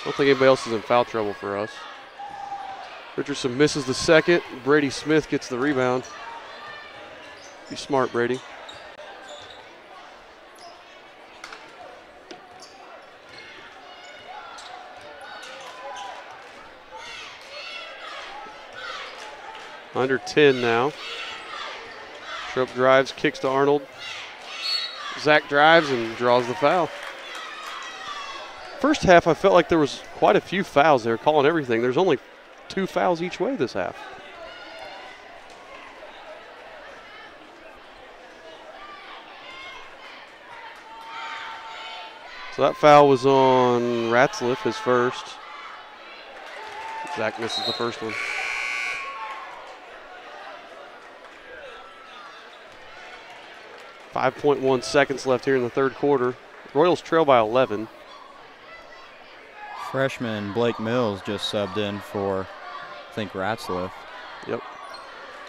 don't think anybody else is in foul trouble for us. Richardson misses the second. Brady Smith gets the rebound. Be smart, Brady. Under 10 now. Schroep drives, kicks to Arnold. Zach drives and draws the foul. First half, I felt like there was quite a few fouls. They were calling everything. There's only 2 fouls each way this half. So that foul was on Ratzliff, his first. Zach misses the first one. .1 seconds left here in the third quarter. Royals trail by 11. Freshman Blake Mills just subbed in for, I think, Ratzliff. Yep.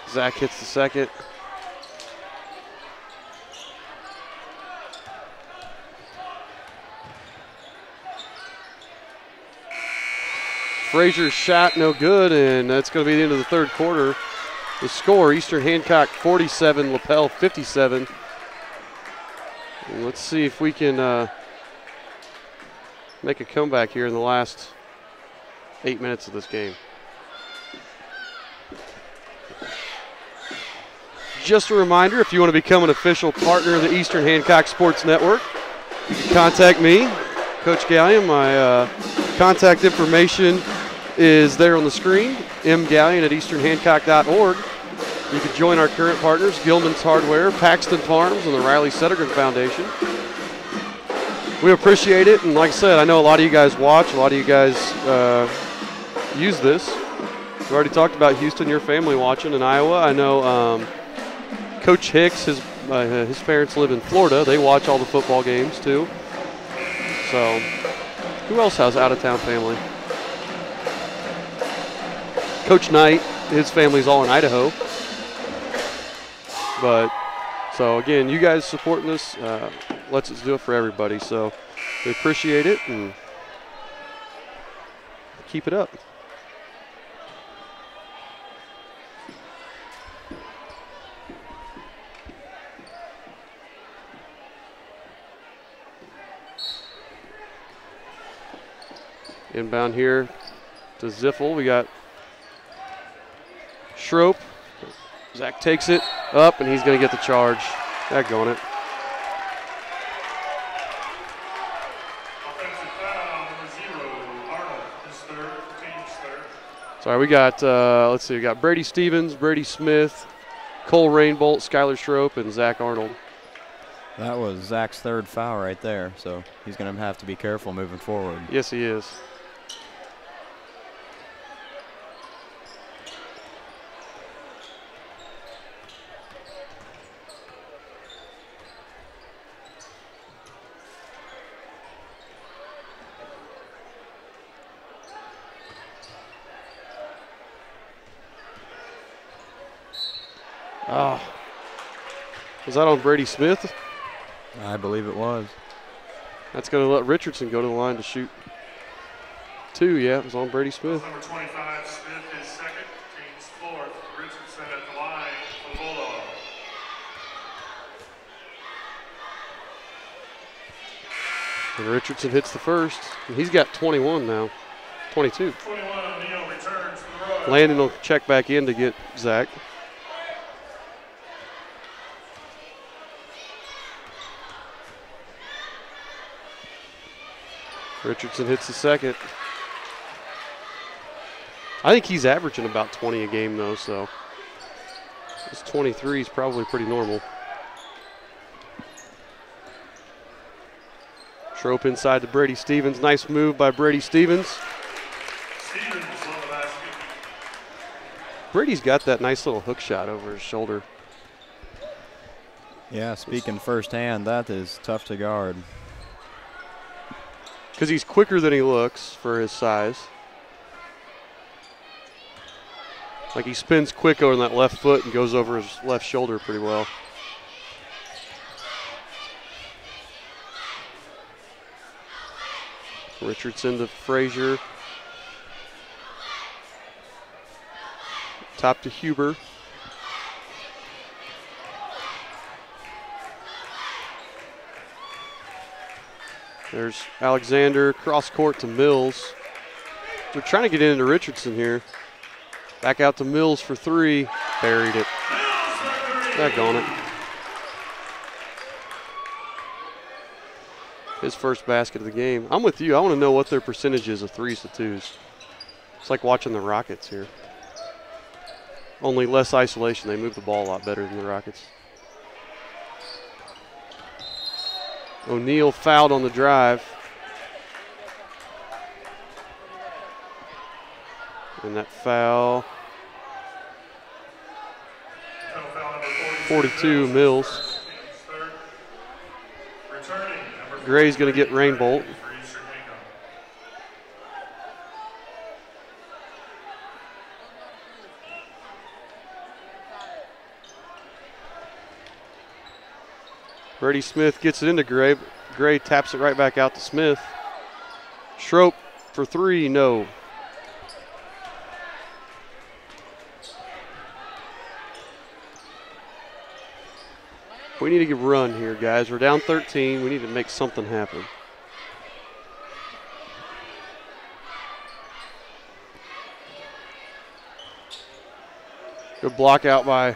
Zach hits the second. Frazier's shot no good, and that's going to be the end of the third quarter. The score, Eastern Hancock 47, Lapel 57. And let's see if we can make a comeback here in the last 8 minutes of this game. Just a reminder, if you want to become an official partner of the Eastern Hancock Sports Network, you can contact me, Coach Gallion. My contact information is there on the screen, mgallion@easternhancock.org. You can join our current partners, Gilman's Hardware, Paxton Farms, and the Riley Settergren Foundation. We appreciate it, and like I said, I know a lot of you guys watch, a lot of you guys use this. We already talked about Houston, your family watching in Iowa. I know Coach Hicks, his parents live in Florida. They watch all the football games too. So, who else has out-of-town family? Coach Knight, his family's all in Idaho. But, so again, you guys supporting us lets us do it for everybody. So, we appreciate it and keep it up. Inbound here to Ziffel. We got Schroep. Zach takes it up, and he's going to get the charge. Daggone it. Offensive foul, number 0, Arnold, his third, team's third. Sorry, we got, let's see, we got Brady Stevens, Brady Smith, Cole Rainbolt, Skylar Schroep, and Zach Arnold. That was Zach's third foul right there, so he's going to have to be careful moving forward. Yes, he is. Oh. Was that on Brady Smith? I believe it was. That's going to let Richardson go to the line to shoot 2. Yeah, it was on Brady Smith. Number 25, Smith is second, team's fourth. Richardson at the line for the Bulldogs. And Richardson hits the first. And he's got 21 now. 22. 21, Neal returns for the Royals. Landon will check back in to get Zach. Richardson hits the second. I think he's averaging about 20 a game, though, so his 23 is probably pretty normal. Schroep inside to Brady Stevens. Nice move by Brady Stevens. Stevens on the basket. Brady's got that nice little hook shot over his shoulder. Yeah, speaking firsthand, that is tough to guard. Because he's quicker than he looks for his size. Like he spins quick on that left foot and goes over his left shoulder pretty well. Richardson to Frazier. Top to Huber. There's Alexander, cross court to Mills. They're trying to get into Richardson here. Back out to Mills for 3. Buried it. Daggone it. His first basket of the game. I'm with you. I want to know what their percentage is of 3s to 2s. It's like watching the Rockets here. Only less isolation. They move the ball a lot better than the Rockets. O'Neal fouled on the drive. And that foul. 42, Mills. Gray's going to get Rainbolt. Brady Smith gets it into Gray. Gray taps it right back out to Smith. Schroep for 3, no. We need to get a run here, guys. We're down 13. We need to make something happen. Good block out by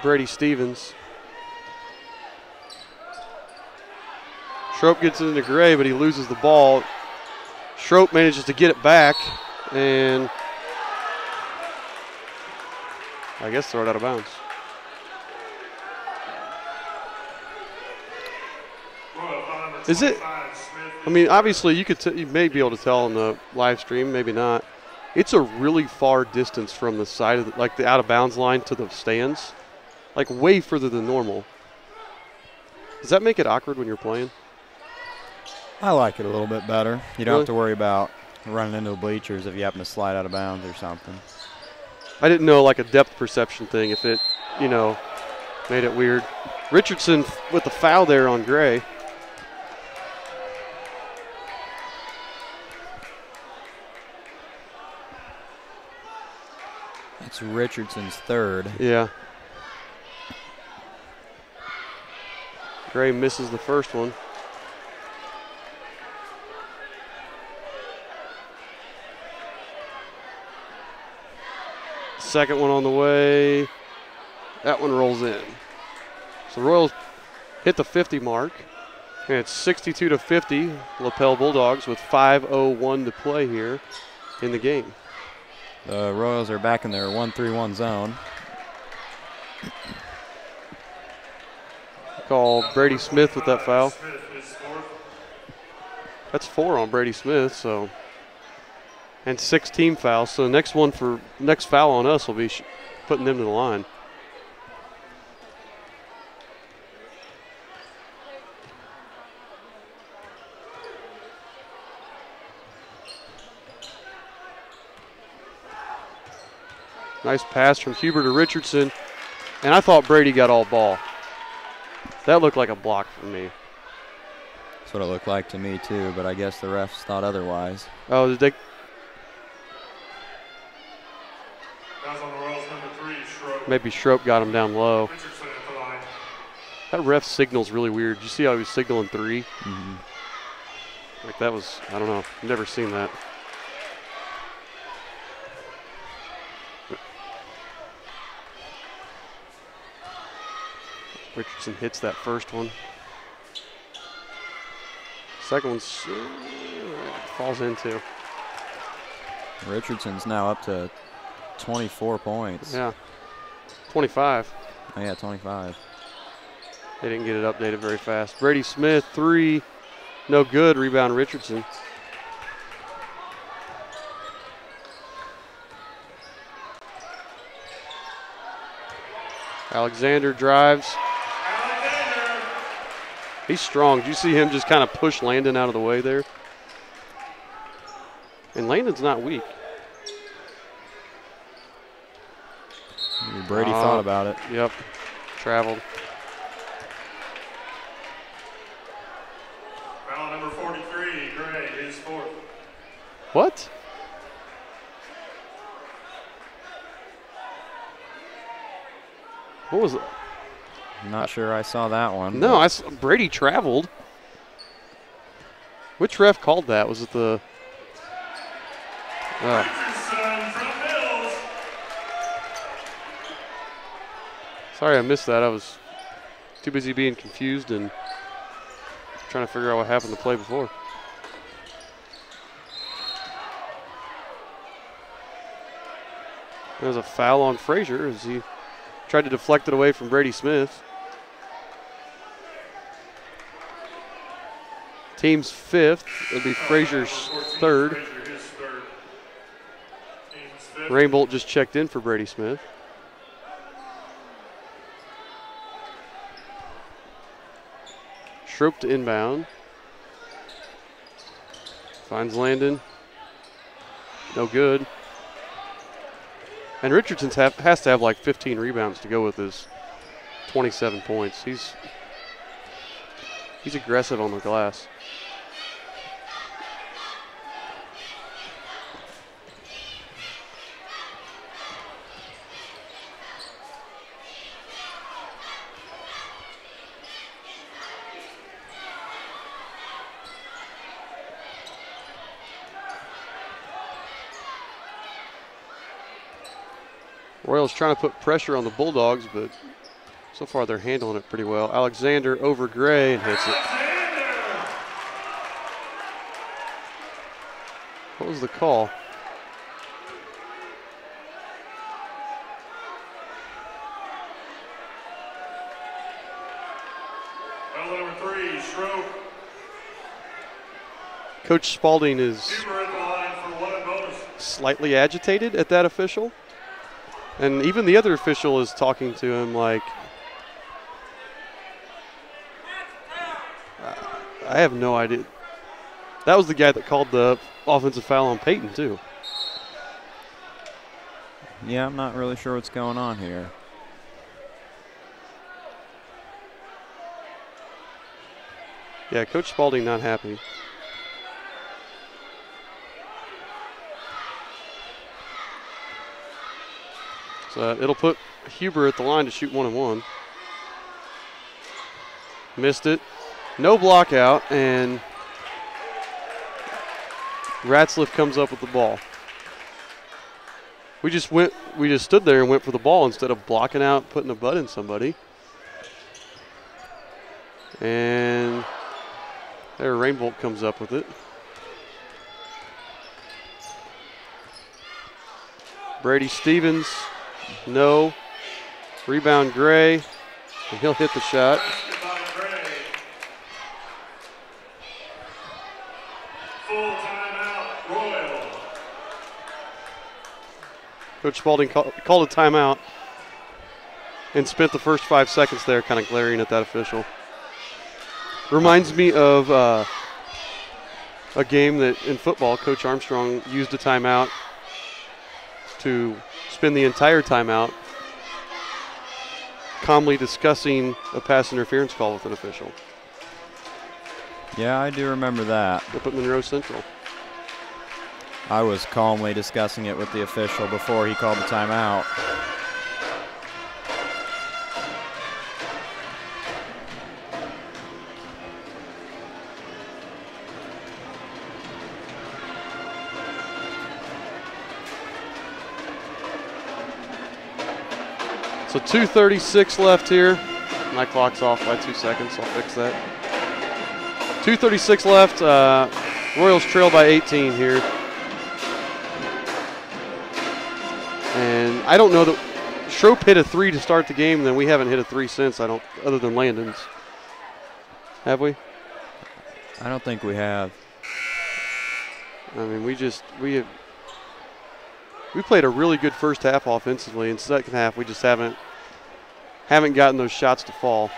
Brady Stevens. Schroep gets it into Gray, but he loses the ball. Schroep manages to get it back, and I guess throw it out of bounds. Is it? I mean, obviously, you may be able to tell on the live stream, maybe not. It's a really far distance from the side of the out of bounds line to the stands, like way further than normal. Does that make it awkward when you're playing? I like it a little bit better. You don't Really? have to worry about running into the bleachers if you happen to slide out of bounds or something. I didn't know, like a depth perception thing, if it, you know, made it weird. Richardson with the foul there on Gray. It's Richardson's third. Yeah. Gray misses the first one. Second one on the way. That one rolls in. So Royals hit the 50 mark. And it's 62-50. Lapel Bulldogs with 5:01 to play here in the game. The Royals are back in their 1-3-1 zone. Call Brady Smith with that foul. That's 4 on Brady Smith, so. And 6 team fouls. So the next foul on us will be putting them to the line. Nice pass from Huber to Richardson. And I thought Brady got all ball. That looked like a block for me. That's what it looked like to me too, but I guess the refs thought otherwise. Oh, did they? That's on the Royals, number 3, Schroep. Maybe Schroep got him down low. Richardson at the line. That ref signal's really weird. Did you see how he was signaling 3? Mm-hmm. Like that was, I don't know, never seen that. Richardson hits that first one. Second one falls into. Richardson's now up to 24 points. Yeah, 25. Oh, yeah, 25. They didn't get it updated very fast. Brady Smith, 3, no good. Rebound Richardson. Alexander drives. He's strong. Did you see him just kind of push Landon out of the way there? And Landon's not weak. Maybe Brady thought about it. Yep, traveled. Foul number 43, Gray, his 4th. What? What was it? I'm not sure I saw that one. No, I saw Brady traveled. Which ref called that? Was it the? Richardson from Mills. Sorry, I missed that. I was too busy being confused and trying to figure out what happened to play before. There's a foul on Frazier as he tried to deflect it away from Brady Smith. Team's 5th. It'll be Frazier's 3rd. Frazier, his 3rd. Team's 5th. Rainbolt just checked in for Brady Smith. Schroep to inbound. Finds Landon. No good. And Richardson has to have like 15 rebounds to go with his 27 points. He's aggressive on the glass. Royals trying to put pressure on the Bulldogs, but so far they're handling it pretty well. Alexander over Gray and hits it. What was the call? Foul number 3, Schroep. Coach Spalding is Huber at the line for 1 bonus. slightly agitated at that official. And even the other official is talking to him like, I have no idea. That was the guy that called the offensive foul on Peyton, too. Yeah, I'm not really sure what's going on here. Yeah, Coach Spalding not happy. So it'll put Huber at the line to shoot 1-and-1. Missed it. No block out, and Ratzliff comes up with the ball. We just stood there and went for the ball instead of blocking out, putting a butt in somebody. And there, Rainbolt comes up with it. Brady Stevens, no. Rebound Gray, and he'll hit the shot. Full timeout, Royal. Coach Spalding called a timeout and spent the first 5 seconds there kind of glaring at that official. Reminds me of a game that in football, Coach Armstrong used a timeout to spend the entire timeout calmly discussing a pass interference call with an official. Yeah, I do remember that. Up at Monroe Central. I was calmly discussing it with the official before he called the timeout. So 2:36 left here. My clock's off by 2 seconds, so I'll fix that. 2:36 left. Royals trail by 18 here. And I don't know that Schroep hit a 3 to start the game, and then we haven't hit a 3 since, other than Landon's. Have we? I don't think we have. I mean, we played a really good first half offensively. In second half, we just haven't gotten those shots to fall.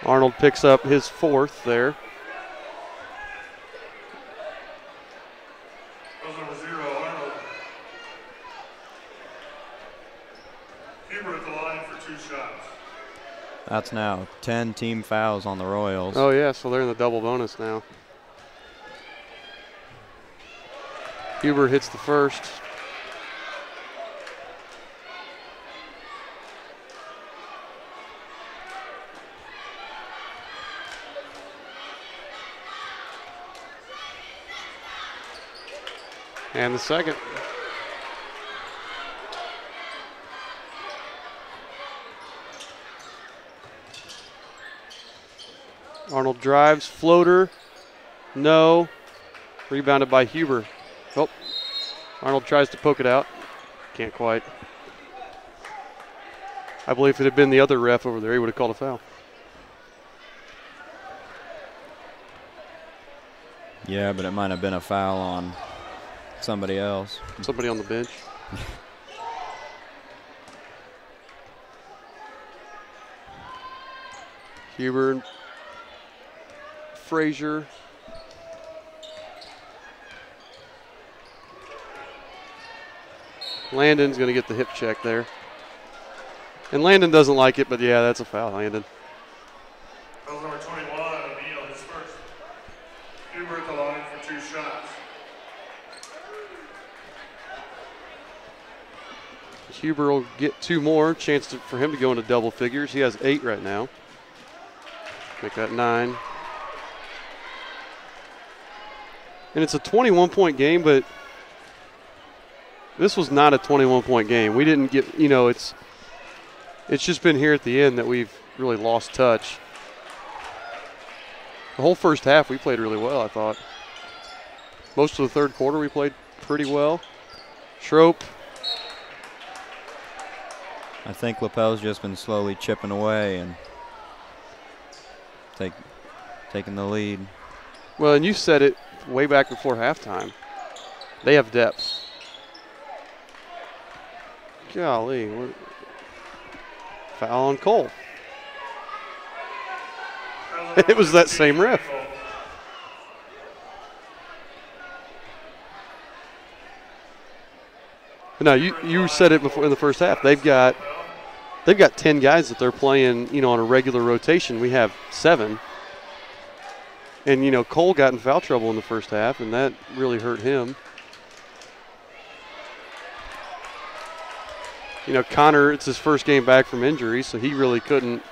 Arnold picks up his 4th there. Goes number 0, Arnold. Huber at the line for 2 shots. That's now 10 team fouls on the Royals. Oh, yeah, so they're in the double bonus now. Huber hits the first. And the second. Arnold drives, floater, no. Rebounded by Huber. Oh, Arnold tries to poke it out. Can't quite. I believe if it had been the other ref over there, he would have called a foul. Yeah, but it might have been a foul on somebody else. Somebody on the bench. Huber, Frazier. Landon's going to get the hip check there. And Landon doesn't like it, but yeah, that's a foul, Landon. Goes number 21, O'Neal, his first. Huber at the line for 2 shots. Huber will get 2 more. Chance for him to go into double figures. He has 8 right now. Make that 9. And it's a 21-point game, but this was not a 21-point game. We didn't get, it's just been here at the end that we've really lost touch. The whole first half we played really well, I thought. Most of the third quarter we played pretty well. Schroep. I think Lapel's just been slowly chipping away and taking the lead. Well, and you said it way back before halftime. They have depth. Golly. What? Foul on Cole. It was that same ref. No, you said it before in the first half. They've got 10 guys that they're playing, on a regular rotation. We have 7. And, Cole got in foul trouble in the first half, and that really hurt him. Connor, it's his first game back from injury, so he really couldn't.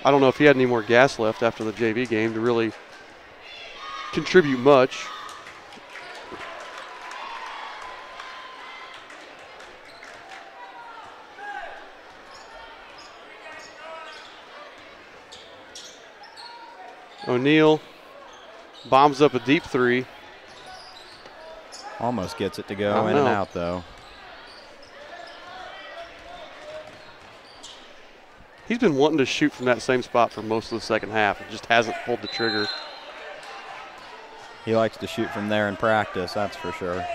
I don't know if he had any more gas left after the JV game to really contribute much. O'Neal bombs up a deep 3. Almost gets it to go in and out, though. He's been wanting to shoot from that same spot for most of the second half. It just hasn't pulled the trigger. He likes to shoot from there in practice, that's for sure.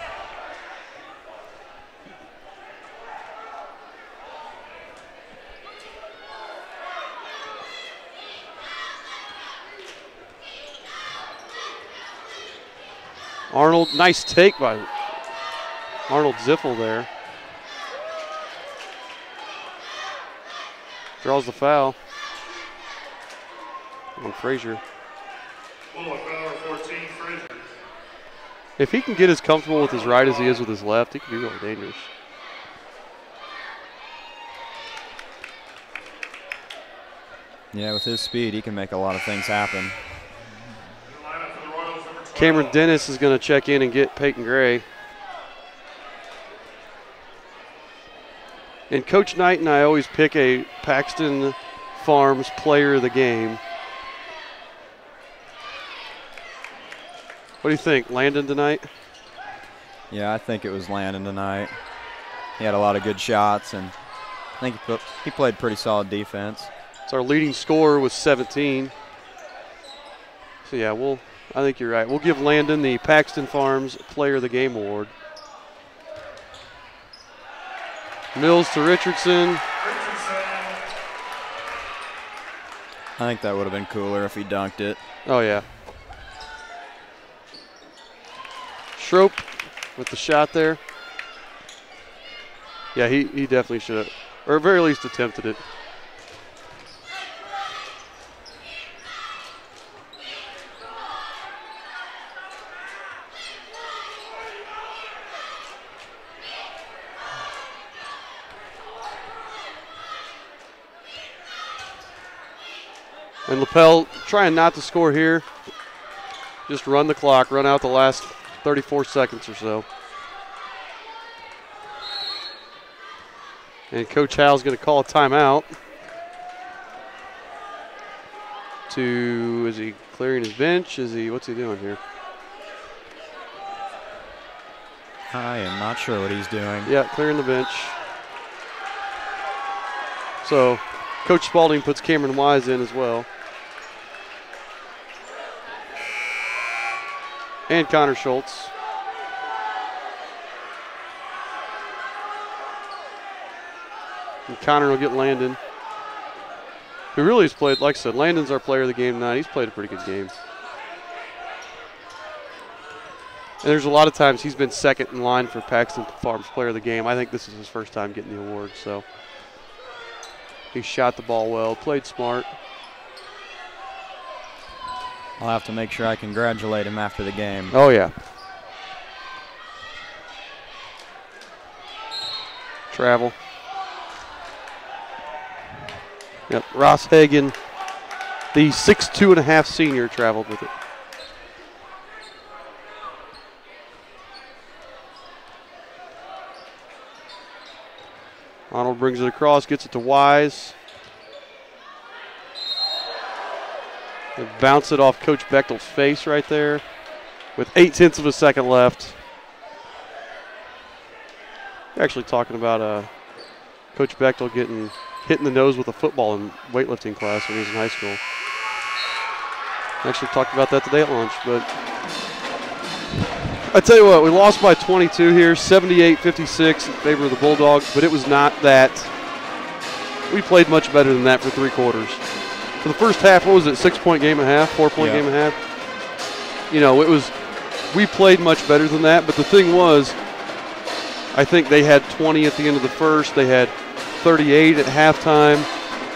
Arnold, nice take by Arnold Ziffel there. Draws the foul on Frazier. If he can get as comfortable with his right as he is with his left, he can be really dangerous. Yeah, with his speed, he can make a lot of things happen. Cameron Dennis is going to check in and get Peyton Gray. And Coach Knight and I always pick a Paxton Farms player of the game. What do you think, Landon tonight? Yeah, I think it was Landon tonight. He had a lot of good shots, and I think he played pretty solid defense. It's our leading scorer with 17. So, yeah, I think you're right. We'll give Landon the Paxton Farms Player of the Game award. Mills to Richardson. I think that would have been cooler if he dunked it. Oh, yeah. Schroep with the shot there. Yeah, he definitely should have, or at very least attempted it. And Lapel trying not to score here. Just run the clock, run out the last 34 seconds or so. And Coach Howell's going to call a timeout. Is he clearing his bench? What's he doing here? I am not sure what he's doing. Yeah, clearing the bench. So Coach Spalding puts Cameron Wise in as well. And Connor Schultz. And Connor will get Landon, who really has played, like I said, Landon's our player of the game tonight. He's played a pretty good game. And there's a lot of times he's been second in line for Paxton Farms Player of the Game. I think this is his first time getting the award, so he shot the ball well, played smart. I'll have to make sure I congratulate him after the game. Oh, yeah. Travel. Yep, Ross Hagan, the 6'2.5" senior, traveled with it. Arnold brings it across, gets it to Wise. They bounce it off Coach Bechtel's face right there with 0.8 of a second left. They're actually talking about Coach Bechtel getting hit in the nose with a football in weightlifting class when he was in high school. Actually talked about that today at lunch, but I tell you what, we lost by 22 here, 78-56 in favor of the Bulldogs, but it was not that. We played much better than that for 3 quarters. For the first half, what was it, 6-point game and a half, 4-point game and a half? You know, we played much better than that, but the thing was, I think they had 20 at the end of the first, they had 38 at halftime.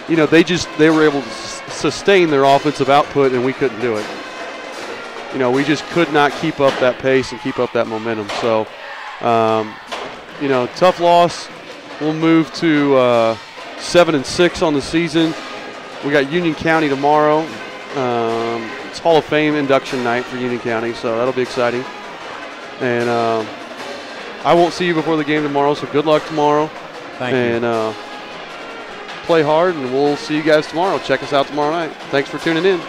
You know, they were able to sustain their offensive output, and we couldn't do it. You know, we just could not keep up that pace and keep up that momentum. So, you know, tough loss. We'll move to 7-6 on the season. We got Union County tomorrow. It's Hall of Fame induction night for Union County, so that'll be exciting. And I won't see you before the game tomorrow, so good luck tomorrow. Thank you. And play hard, and we'll see you guys tomorrow. Check us out tomorrow night. Thanks for tuning in.